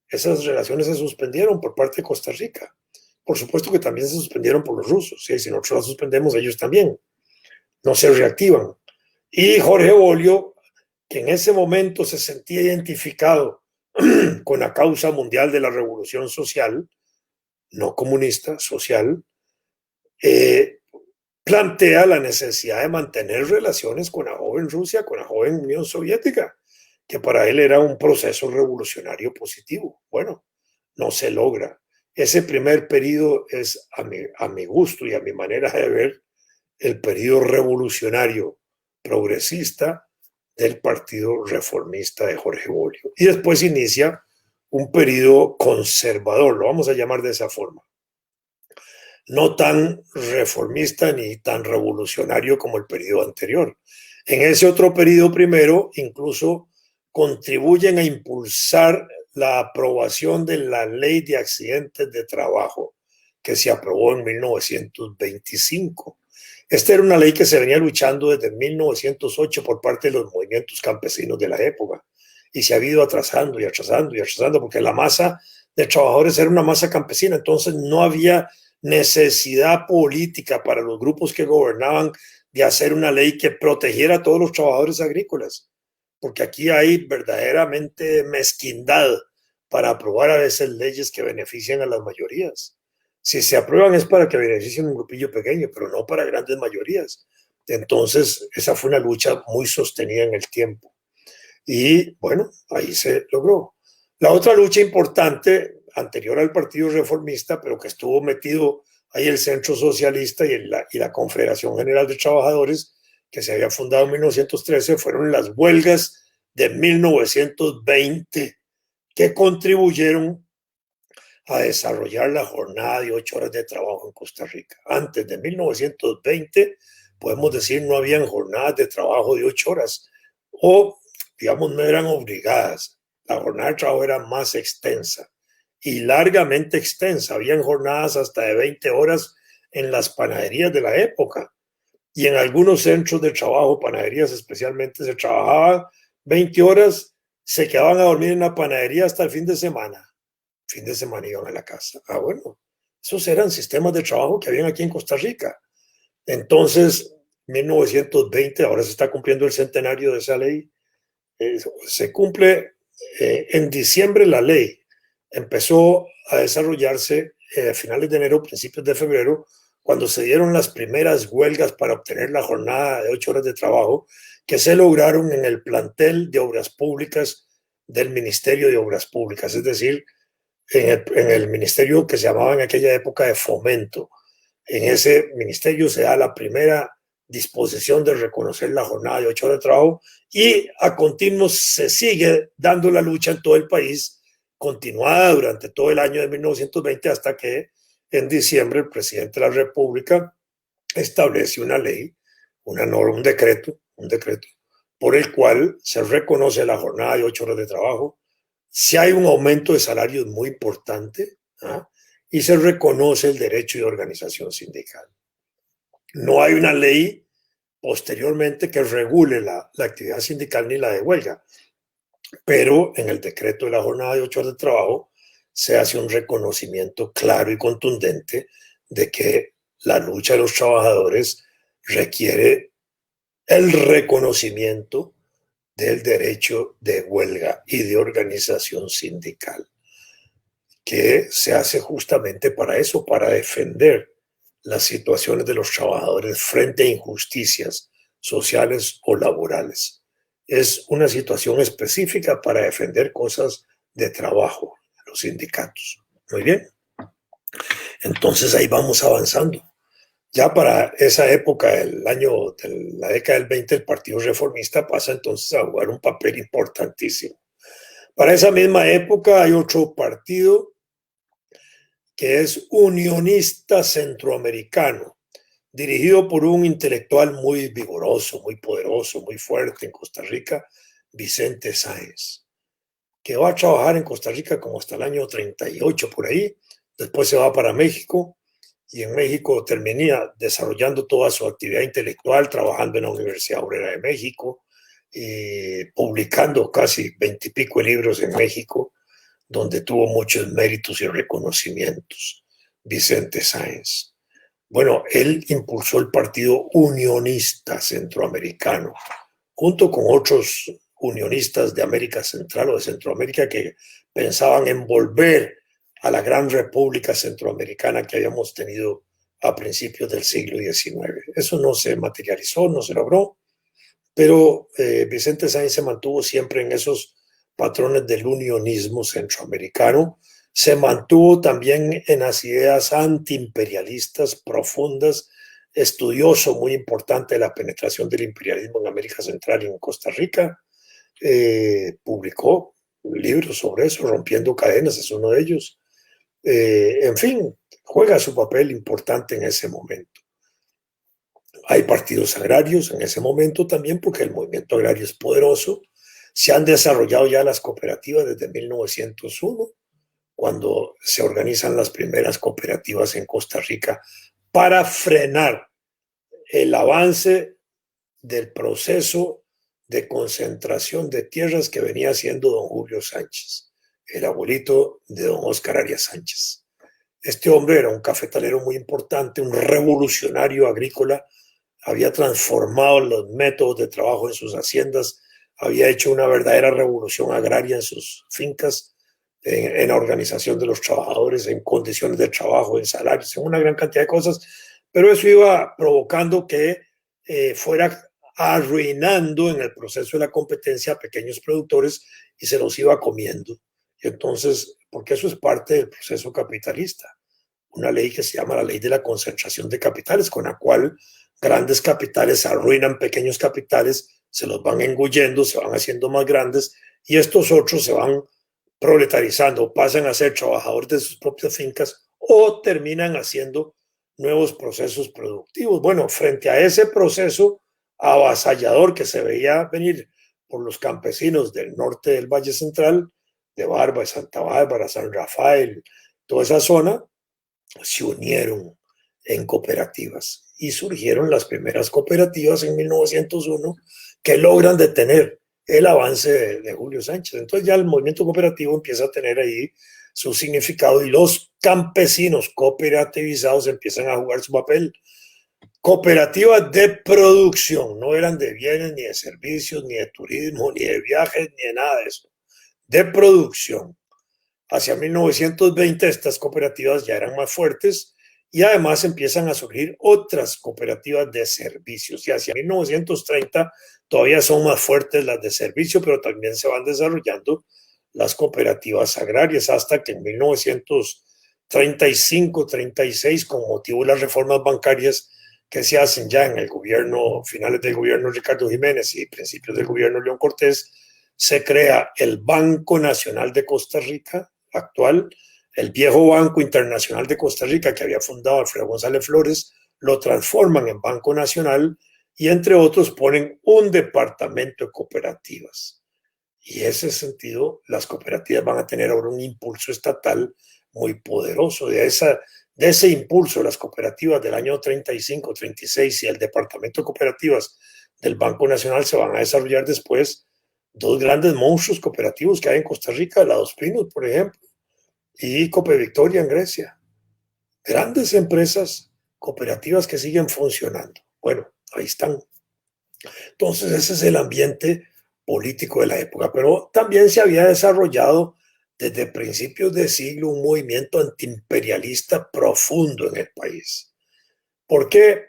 [SPEAKER 1] esas relaciones se suspendieron por parte de Costa Rica. Por supuesto que también se suspendieron por los rusos. ¿Sí? Si nosotros las suspendemos, ellos también. No se reactivan. Y Jorge Bolio, que en ese momento se sentía identificado con la causa mundial de la revolución social, no comunista, social, plantea la necesidad de mantener relaciones con la joven Rusia, con la joven Unión Soviética, que para él era un proceso revolucionario positivo. Bueno, no se logra. Ese primer periodo es, a mi gusto y a mi manera de ver, el periodo revolucionario progresista del Partido Reformista de Jorge Bolio. Y después inicia un periodo conservador, lo vamos a llamar de esa forma. No tan reformista ni tan revolucionario como el periodo anterior. En ese otro periodo primero, incluso contribuyen a impulsar la aprobación de la Ley de Accidentes de Trabajo, que se aprobó en 1925. Esta era una ley que se venía luchando desde 1908 por parte de los movimientos campesinos de la época y se ha ido atrasando y atrasando y atrasando porque la masa de trabajadores era una masa campesina, entonces no había necesidad política para los grupos que gobernaban de hacer una ley que protegiera a todos los trabajadores agrícolas, porque aquí hay verdaderamente mezquindad para aprobar a veces leyes que benefician a las mayorías. Si se aprueban es para que beneficien un grupillo pequeño, pero no para grandes mayorías. Entonces, esa fue una lucha muy sostenida en el tiempo. Y bueno, ahí se logró. La otra lucha importante, anterior al Partido Reformista, pero que estuvo metido ahí el Centro Socialista y la Confederación General de Trabajadores, que se había fundado en 1913, fueron las huelgas de 1920, que contribuyeron a desarrollar la jornada de 8 horas de trabajo en Costa Rica. Antes de 1920, podemos decir, no habían jornadas de trabajo de 8 horas, o digamos, no eran obligadas. La jornada de trabajo era más extensa y largamente extensa. Habían jornadas hasta de 20 horas en las panaderías de la época, y en algunos centros de trabajo, panaderías especialmente, se trabajaba 20 horas, se quedaban a dormir en la panadería hasta el fin de semana. Fin de semana iban a la casa. Bueno, esos eran sistemas de trabajo que habían aquí en Costa Rica. Entonces, 1920, ahora se está cumpliendo el centenario de esa ley. Se cumple en diciembre la ley. Empezó a desarrollarse a finales de enero, principios de febrero, cuando se dieron las primeras huelgas para obtener la jornada de 8 horas de trabajo, que se lograron en el plantel de obras públicas del Ministerio de Obras Públicas, es decir, en el ministerio que se llamaba en aquella época de Fomento. En ese ministerio se da la primera disposición de reconocer la jornada de 8 horas de trabajo, y a continuo se sigue dando la lucha en todo el país, continuada durante todo el año de 1920, hasta que en diciembre el presidente de la República establece una ley, una norma, un decreto por el cual se reconoce la jornada de 8 horas de trabajo. Si hay un aumento de salarios muy importante, y se reconoce el derecho de organización sindical. No hay una ley posteriormente que regule la actividad sindical ni la de huelga, pero en el decreto de la jornada de 8 horas de trabajo se hace un reconocimiento claro y contundente de que la lucha de los trabajadores requiere el reconocimiento del derecho de huelga y de organización sindical, que se hace justamente para eso, para defender las situaciones de los trabajadores frente a injusticias sociales o laborales. Es una situación específica para defender cosas de trabajo, los sindicatos. Muy bien. Entonces ahí vamos avanzando. Ya para esa época, la década del 20, el Partido Reformista pasa entonces a jugar un papel importantísimo. Para esa misma época hay otro partido que es unionista centroamericano, dirigido por un intelectual muy vigoroso, muy poderoso, muy fuerte en Costa Rica, Vicente Sáenz, que va a trabajar en Costa Rica como hasta el año 38 por ahí. Después se va para México, y en México termina desarrollando toda su actividad intelectual, trabajando en la Universidad Obrera de México, publicando casi 20 y pico libros en México, donde tuvo muchos méritos y reconocimientos, Vicente Sáenz. Bueno, él impulsó el Partido Unionista Centroamericano, junto con otros unionistas de América Central o de Centroamérica que pensaban en volver a la gran república centroamericana que habíamos tenido a principios del siglo XIX. Eso no se materializó, no se logró, pero Vicente Sáenz se mantuvo siempre en esos patrones del unionismo centroamericano. Se mantuvo también en las ideas antiimperialistas profundas, estudioso muy importante de la penetración del imperialismo en América Central y en Costa Rica. Publicó libros sobre eso, Rompiendo Cadenas es uno de ellos. En fin, juega su papel importante en ese momento. Hay partidos agrarios en ese momento también, porque el movimiento agrario es poderoso. Se han desarrollado ya las cooperativas desde 1901, cuando se organizan las primeras cooperativas en Costa Rica para frenar el avance del proceso de concentración de tierras que venía haciendo don Julio Sánchez, el abuelito de don Óscar Arias Sánchez. Este hombre era un cafetalero muy importante, un revolucionario agrícola, había transformado los métodos de trabajo en sus haciendas, había hecho una verdadera revolución agraria en sus fincas, en la organización de los trabajadores, en condiciones de trabajo, en salarios, en una gran cantidad de cosas, pero eso iba provocando que fuera arruinando en el proceso de la competencia a pequeños productores y se los iba comiendo. Y entonces, porque eso es parte del proceso capitalista, una ley que se llama la ley de la concentración de capitales, con la cual grandes capitales arruinan pequeños capitales, se los van engullendo, se van haciendo más grandes y estos otros se van proletarizando, pasan a ser trabajadores de sus propias fincas o terminan haciendo nuevos procesos productivos. Bueno, frente a ese proceso avasallador que se veía venir por los campesinos del norte del Valle Central, de Barba, de Santa Bárbara, San Rafael, toda esa zona, se unieron en cooperativas y surgieron las primeras cooperativas en 1901 que logran detener el avance de Julio Sánchez. Entonces ya el movimiento cooperativo empieza a tener ahí su significado y los campesinos cooperativizados empiezan a jugar su papel. Cooperativas de producción, no eran de bienes, ni de servicios, ni de turismo, ni de viajes, ni de nada de eso. De producción. Hacia 1920 estas cooperativas ya eran más fuertes y además empiezan a surgir otras cooperativas de servicios. Y hacia 1930 todavía son más fuertes las de servicio, pero también se van desarrollando las cooperativas agrarias hasta que en 1935-36, con motivo de las reformas bancarias que se hacen ya en el gobierno, finales del gobierno Ricardo Jiménez y principios del gobierno León Cortés, se crea el Banco Nacional de Costa Rica actual, el viejo Banco Internacional de Costa Rica que había fundado Alfredo González Flores, lo transforman en Banco Nacional y entre otros ponen un departamento de cooperativas. Y en ese sentido, las cooperativas van a tener ahora un impulso estatal muy poderoso. De ese impulso, las cooperativas del año 35, 36 y el departamento de cooperativas del Banco Nacional se van a desarrollar después dos grandes monstruos cooperativos que hay en Costa Rica, la Dos Pinos, por ejemplo, y Cope Victoria en Grecia. Grandes empresas cooperativas que siguen funcionando. Bueno, ahí están. Entonces ese es el ambiente político de la época, pero también se había desarrollado desde principios de siglo un movimiento antiimperialista profundo en el país. ¿Por qué?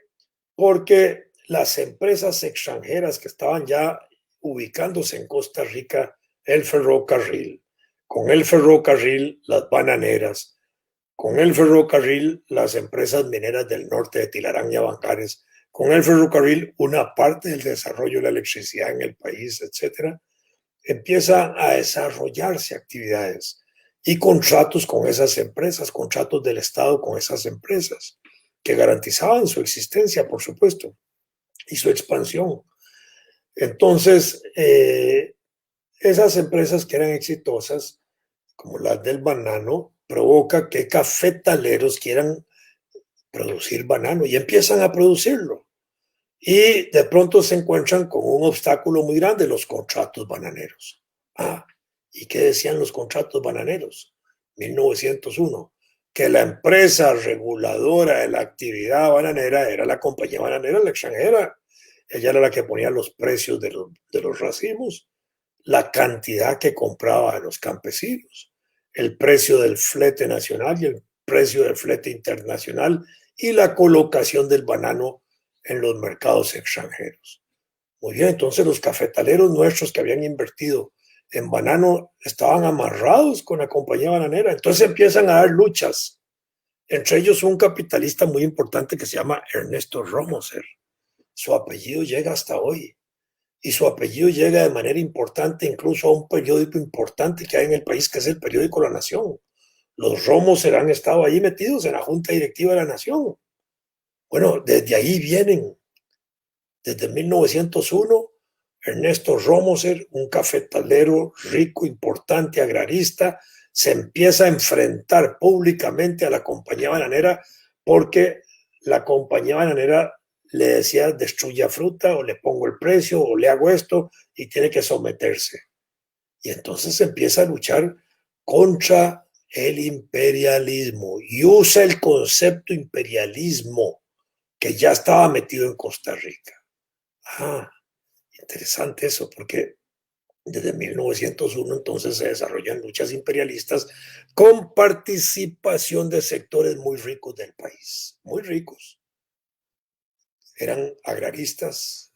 [SPEAKER 1] Porque las empresas extranjeras que estaban ya ubicándose en Costa Rica, el ferrocarril, con el ferrocarril las bananeras, con el ferrocarril las empresas mineras del norte de Tilarán y Abancares, con el ferrocarril una parte del desarrollo de la electricidad en el país, etcétera, empiezan a desarrollarse actividades y contratos con esas empresas, contratos del Estado con esas empresas, que garantizaban su existencia, por supuesto, y su expansión. Entonces, esas empresas que eran exitosas, como las del banano, provoca que cafetaleros quieran producir banano y empiezan a producirlo. Y de pronto se encuentran con un obstáculo muy grande, los contratos bananeros. ¿Y qué decían los contratos bananeros? 1901, que la empresa reguladora de la actividad bananera era la compañía bananera, la extranjera. Ella era la que ponía los precios de los racimos, la cantidad que compraba a los campesinos, el precio del flete nacional y el precio del flete internacional y la colocación del banano en los mercados extranjeros. Muy bien, entonces los cafetaleros nuestros que habían invertido en banano estaban amarrados con la compañía bananera. Entonces empiezan a dar luchas. Entre ellos un capitalista muy importante que se llama Ernesto Romoser. Su apellido llega hasta hoy. Y su apellido llega de manera importante incluso a un periódico importante que hay en el país, que es el periódico La Nación. Los Romoser han estado ahí metidos en la Junta Directiva de La Nación. Bueno, desde ahí vienen. Desde 1901, Ernesto Romoser, un cafetalero rico, importante, agrarista, se empieza a enfrentar públicamente a la compañía bananera porque la compañía bananera le decía destruya fruta o le pongo el precio o le hago esto y tiene que someterse. Y entonces empieza a luchar contra el imperialismo y usa el concepto imperialismo que ya estaba metido en Costa Rica. Ah, interesante eso, porque desde 1901 entonces se desarrollan luchas imperialistas con participación de sectores muy ricos del país, muy ricos. Eran agraristas,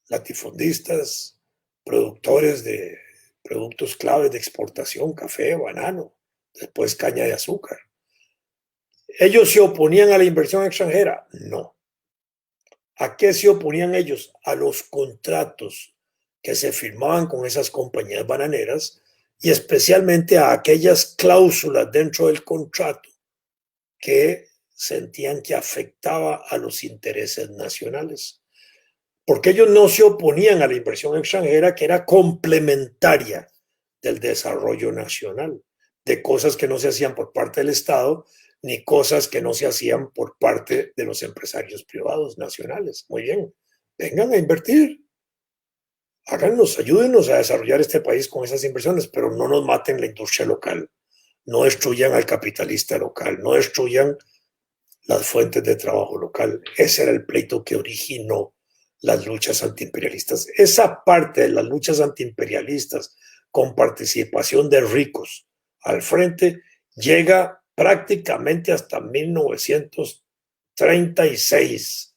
[SPEAKER 1] latifundistas, productores de productos claves de exportación, café, banano, después caña de azúcar. ¿Ellos se oponían a la inversión extranjera? No. ¿A qué se oponían ellos? A los contratos que se firmaban con esas compañías bananeras y especialmente a aquellas cláusulas dentro del contrato que sentían que afectaba a los intereses nacionales. Porque ellos no se oponían a la inversión extranjera, que era complementaria del desarrollo nacional, de cosas que no se hacían por parte del Estado, ni cosas que no se hacían por parte de los empresarios privados nacionales. Muy bien, vengan a invertir, háganos, ayúdenos a desarrollar este país con esas inversiones, pero no nos maten la industria local, no destruyan al capitalista local, no destruyan las fuentes de trabajo local. Ese era el pleito que originó las luchas antiimperialistas. Esa parte de las luchas antiimperialistas con participación de ricos al frente llega prácticamente hasta 1936,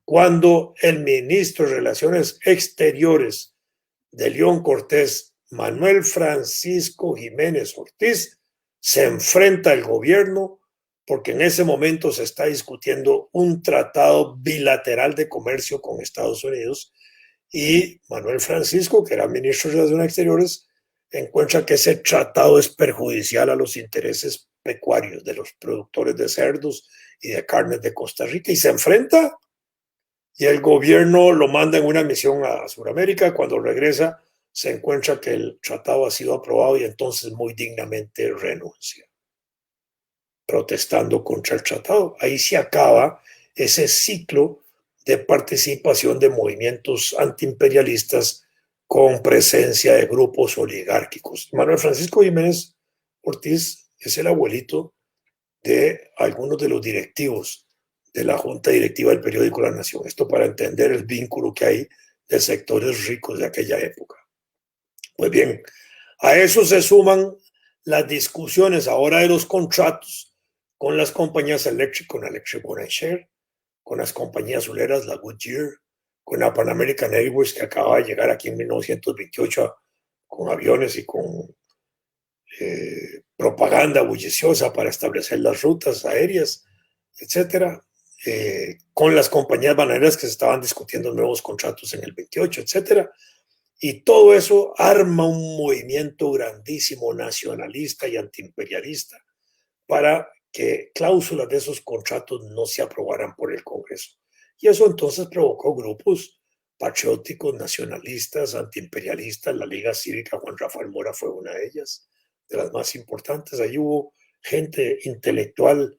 [SPEAKER 1] cuando el ministro de Relaciones Exteriores de León Cortés, Manuel Francisco Jiménez Ortiz, se enfrenta al gobierno porque en ese momento se está discutiendo un tratado bilateral de comercio con Estados Unidos y Manuel Francisco, que era ministro de Relaciones Exteriores, encuentra que ese tratado es perjudicial a los intereses pecuarios de los productores de cerdos y de carnes de Costa Rica y se enfrenta y el gobierno lo manda en una misión a Sudamérica. Cuando regresa se encuentra que el tratado ha sido aprobado y entonces muy dignamente renuncia, protestando contra el tratado. Ahí se acaba ese ciclo de participación de movimientos antiimperialistas con presencia de grupos oligárquicos. Manuel Francisco Jiménez Ortiz es el abuelito de algunos de los directivos de la Junta Directiva del periódico La Nación. Esto para entender el vínculo que hay de sectores ricos de aquella época. Pues bien, a eso se suman las discusiones ahora de los contratos con las compañías eléctricas, con Electric Bonashare, con las compañías azuleras, la Goodyear, con la Pan American Airways, que acaba de llegar aquí en 1928 con aviones y con propaganda bulliciosa para establecer las rutas aéreas, etcétera, con las compañías bananeras que se estaban discutiendo nuevos contratos en el 28, etcétera. Y todo eso arma un movimiento grandísimo nacionalista y antiimperialista para que cláusulas de esos contratos no se aprobaran por el Congreso. Y eso entonces provocó grupos patrióticos, nacionalistas, antiimperialistas. La Liga Cívica Juan Rafael Mora fue una de ellas, de las más importantes. Ahí hubo gente intelectual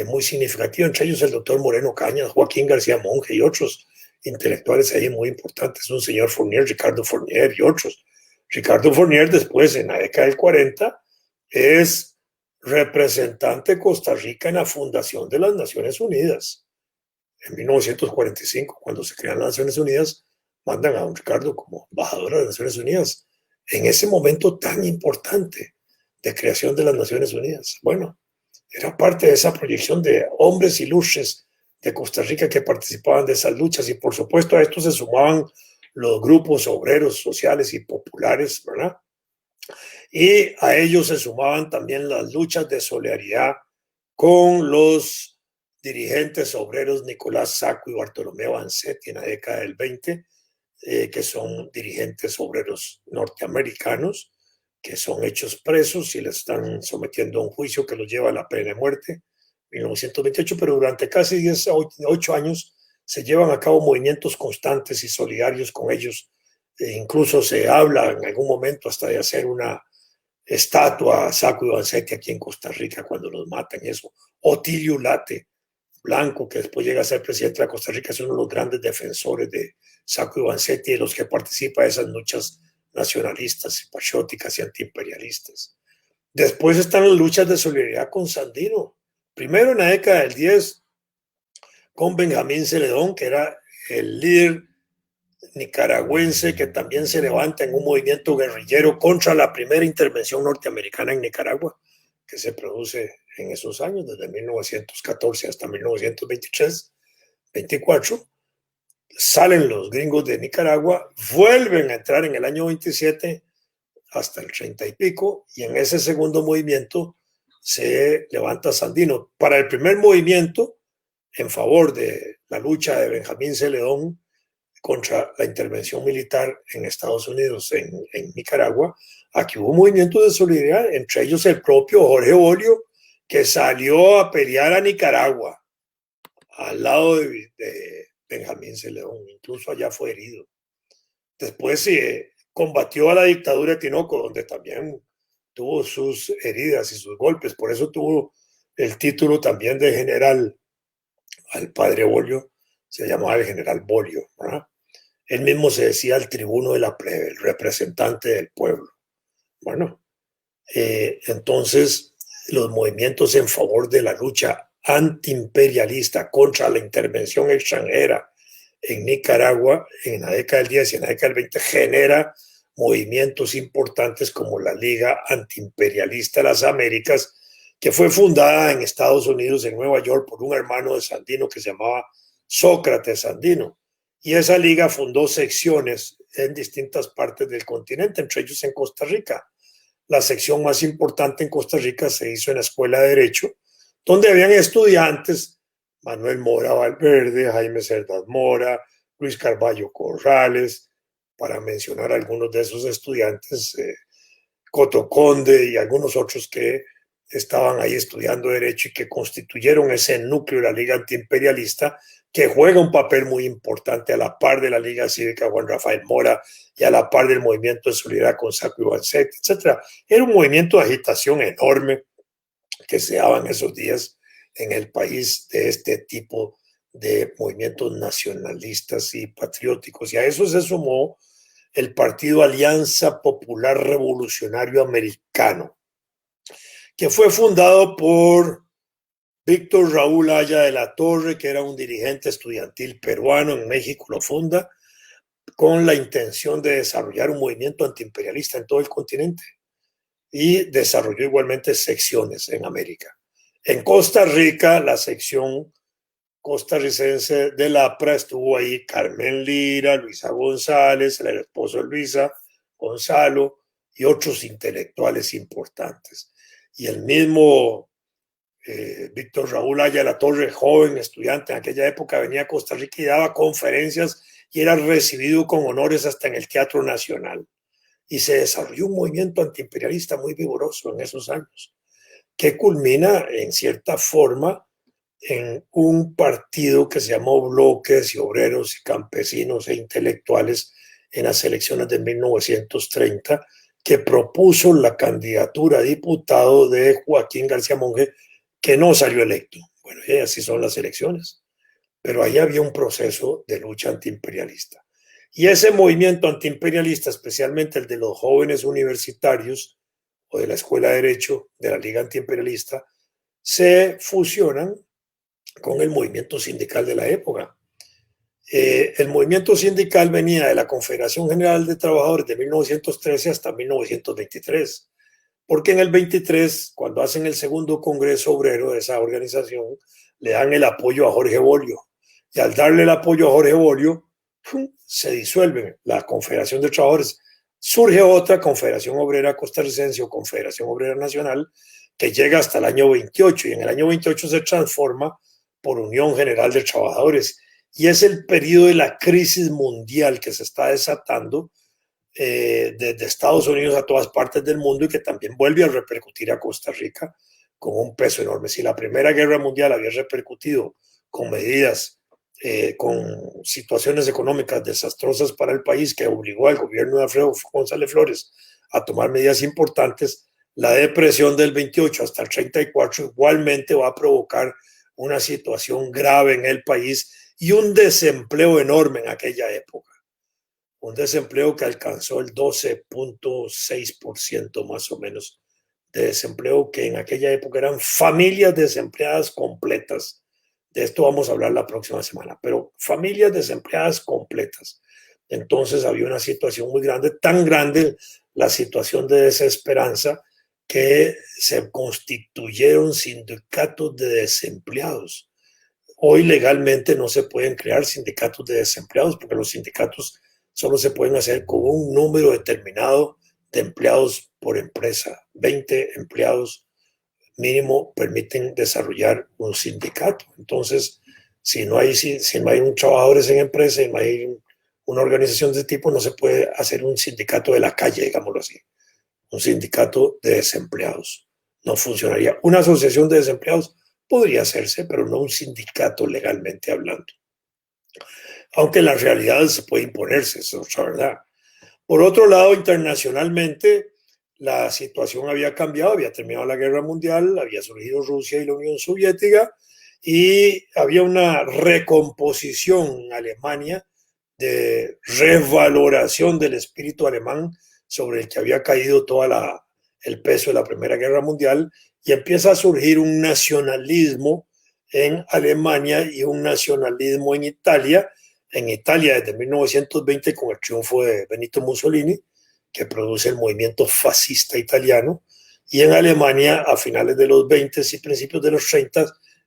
[SPEAKER 1] muy significativa, entre ellos el doctor Moreno Cañas, Joaquín García Monge y otros intelectuales ahí muy importantes, un señor Fournier, Ricardo Fournier y otros. Ricardo Fournier después, en la década del 40, es representante de Costa Rica en la fundación de las Naciones Unidas. En 1945, cuando se crean las Naciones Unidas, mandan a don Ricardo como embajador de las Naciones Unidas, en ese momento tan importante de creación de las Naciones Unidas. Bueno, era parte de esa proyección de hombres ilustres de Costa Rica que participaban de esas luchas y por supuesto a esto se sumaban los grupos obreros, sociales y populares, ¿verdad? Y a ellos se sumaban también las luchas de solidaridad con los dirigentes obreros Nicolás Sacco y Bartolomé Vanzetti en la década del 20, que son dirigentes obreros norteamericanos, que son hechos presos y les están sometiendo a un juicio que los lleva a la pena de muerte, 1928, pero durante casi 8 años se llevan a cabo movimientos constantes y solidarios con ellos. Incluso se habla en algún momento hasta de hacer una estatua a Sacco y Vanzetti aquí en Costa Rica cuando los matan, eso. Otilio Late, blanco, que después llega a ser presidente de Costa Rica, es uno de los grandes defensores de Sacco y Vanzetti, de los que participa de esas luchas nacionalistas, patrióticas y antiimperialistas. Después están las luchas de solidaridad con Sandino. Primero en la década del 10 con Benjamín Celedón, que era el líder nicaragüense que también se levanta en un movimiento guerrillero contra la primera intervención norteamericana en Nicaragua, que se produce en esos años, desde 1914 hasta 1923-24. Salen los gringos de Nicaragua, vuelven a entrar en el año 27 hasta el 30 y pico, y en ese segundo movimiento se levanta Sandino. Para el primer movimiento, en favor de la lucha de Benjamín Celedón contra la intervención militar en Estados Unidos, en Nicaragua, aquí hubo movimientos de solidaridad, entre ellos el propio Jorge Bolio, que salió a pelear a Nicaragua al lado de Benjamín Celedón, incluso allá fue herido. Después combatió a la dictadura de Tinoco, donde también tuvo sus heridas y sus golpes, por eso tuvo el título también de general. Al padre Bolio se llamaba el general Bolio, ¿verdad? Él mismo se decía el tribuno de la plebe, el representante del pueblo. Bueno, entonces los movimientos en favor de la lucha antiimperialista contra la intervención extranjera en Nicaragua en la década del 10 y en la década del 20 genera movimientos importantes como la Liga Antiimperialista de las Américas, que fue fundada en Estados Unidos, en Nueva York, por un hermano de Sandino que se llamaba Sócrates Sandino. Y esa liga fundó secciones en distintas partes del continente, entre ellos en Costa Rica. La sección más importante en Costa Rica se hizo en la Escuela de Derecho, donde habían estudiantes, Manuel Mora Valverde, Jaime Cerdas Mora, Luis Carballo Corrales, para mencionar algunos de esos estudiantes, Coto Conde y algunos otros que estaban ahí estudiando Derecho y que constituyeron ese núcleo de la Liga Antiimperialista, que juega un papel muy importante a la par de la Liga Cívica Juan Rafael Mora y a la par del movimiento de solidaridad con Saco Ibancet, etc. Era un movimiento de agitación enorme que se daba en esos días en el país, de este tipo de movimientos nacionalistas y patrióticos. Y a eso se sumó el Partido Alianza Popular Revolucionario Americano, que fue fundado por Víctor Raúl Haya de la Torre, que era un dirigente estudiantil peruano en México, lo funda con la intención de desarrollar un movimiento antiimperialista en todo el continente, y desarrolló igualmente secciones en América. En Costa Rica, la sección costarricense del APRA estuvo ahí Carmen Lira, Luisa González, el esposo de Luisa, Gonzalo y otros intelectuales importantes. Y el mismo Víctor Raúl Haya de la Torre, joven estudiante en aquella época, venía a Costa Rica y daba conferencias y era recibido con honores hasta en el Teatro Nacional. Y se desarrolló un movimiento antiimperialista muy vigoroso en esos años, que culmina en cierta forma en un partido que se llamó Bloques y Obreros y Campesinos e Intelectuales en las elecciones de 1930, que propuso la candidatura a diputado de Joaquín García Monge, que no salió electo. Bueno, y así son las elecciones, pero ahí había un proceso de lucha antiimperialista. Y ese movimiento antiimperialista, especialmente el de los jóvenes universitarios o de la Escuela de Derecho de la Liga Antiimperialista, se fusionan con el movimiento sindical de la época. El movimiento sindical venía de la Confederación General de Trabajadores de 1913 hasta 1923, porque en el 23, cuando hacen el segundo Congreso Obrero de esa organización, le dan el apoyo a Jorge Bolio. Y al darle el apoyo a Jorge Bolio, se disuelve la Confederación de Trabajadores. Surge otra Confederación Obrera Costarricense o Confederación Obrera Nacional, que llega hasta el año 28, y en el año 28 se transforma por Unión General de Trabajadores. Y es el periodo de la crisis mundial que se está desatando desde Estados Unidos a todas partes del mundo, y que también vuelve a repercutir a Costa Rica con un peso enorme. Si la Primera Guerra Mundial había repercutido con medidas, con situaciones económicas desastrosas para el país, que obligó al gobierno de Alfredo González Flores a tomar medidas importantes, la depresión del 28 hasta el 34 igualmente va a provocar una situación grave en el país y un desempleo enorme en aquella época. Un desempleo que alcanzó el 12.6% más o menos de desempleo que en aquella época eran familias desempleadas completas. De esto vamos a hablar la próxima semana, pero familias desempleadas completas. Entonces había una situación muy grande, tan grande la situación de desesperanza que se constituyeron sindicatos de desempleados. Hoy legalmente no se pueden crear sindicatos de desempleados porque los sindicatos solo se pueden hacer con un número determinado de empleados por empresa. 20 empleados mínimo permiten desarrollar un sindicato. Entonces, si no hay trabajadores en empresa y no hay una organización de ese tipo, no se puede hacer un sindicato de la calle, digámoslo así. Un sindicato de desempleados. No funcionaría. Una asociación de desempleados podría hacerse, pero no un sindicato legalmente hablando. Aunque en la realidad se puede imponerse, eso es la verdad. Por otro lado, internacionalmente, la situación había cambiado, había terminado la Guerra Mundial, había surgido Rusia y la Unión Soviética, y había una recomposición en Alemania de revaloración del espíritu alemán sobre el que había caído todo el peso de la Primera Guerra Mundial, y empieza a surgir un nacionalismo en Alemania y un nacionalismo en Italia. En Italia desde 1920 con el triunfo de Benito Mussolini, que produce el movimiento fascista italiano, y en Alemania a finales de los 20 y principios de los 30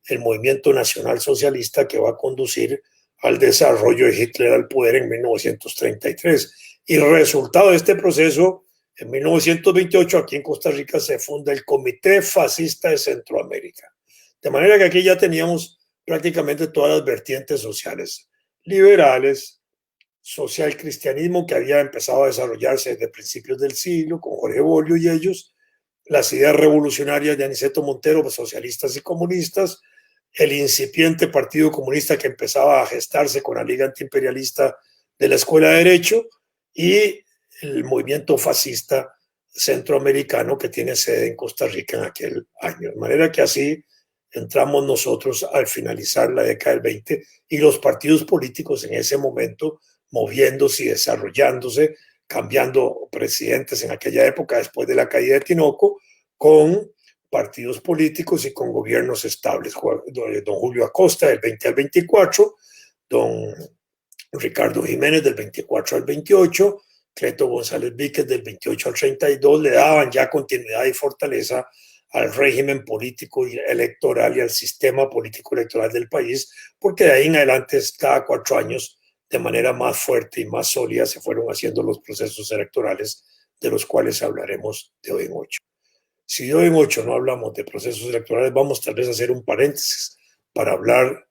[SPEAKER 1] el movimiento nacional socialista que va a conducir al desarrollo de Hitler al poder en 1933. Y resultado de este proceso, en 1928 aquí en Costa Rica se funda el Comité Fascista de Centroamérica. De manera que aquí ya teníamos prácticamente todas las vertientes sociales, liberales, social cristianismo que había empezado a desarrollarse desde principios del siglo con Jorge Bolio y ellos, las ideas revolucionarias de Aniceto Montero, socialistas y comunistas, el incipiente Partido Comunista que empezaba a gestarse con la Liga Antiimperialista de la Escuela de Derecho y el movimiento fascista centroamericano que tiene sede en Costa Rica en aquel año. De manera que así entramos nosotros al finalizar la década del 20 y los partidos políticos en ese momento moviéndose y desarrollándose, cambiando presidentes en aquella época después de la caída de Tinoco, con partidos políticos y con gobiernos estables. Don Julio Acosta del 20 al 24, don Ricardo Jiménez del 24 al 28, Cleto González Víquez del 28 al 32, le daban ya continuidad y fortaleza al régimen político y electoral y al sistema político electoral del país, porque de ahí en adelante, cada 4 años, de manera más fuerte y más sólida, se fueron haciendo los procesos electorales, de los cuales hablaremos de hoy en 8. Si de hoy en 8 no hablamos de procesos electorales, vamos tal vez a hacer un paréntesis para hablar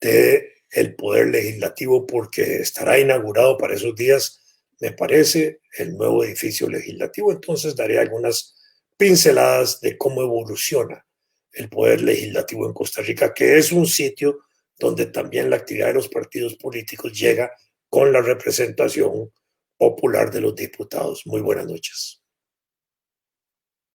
[SPEAKER 1] del poder legislativo, porque estará inaugurado para esos días, me parece, el nuevo edificio legislativo. Entonces daré algunas pinceladas de cómo evoluciona el poder legislativo en Costa Rica, que es un sitio donde también la actividad de los partidos políticos llega con la representación popular de los diputados. Muy buenas noches.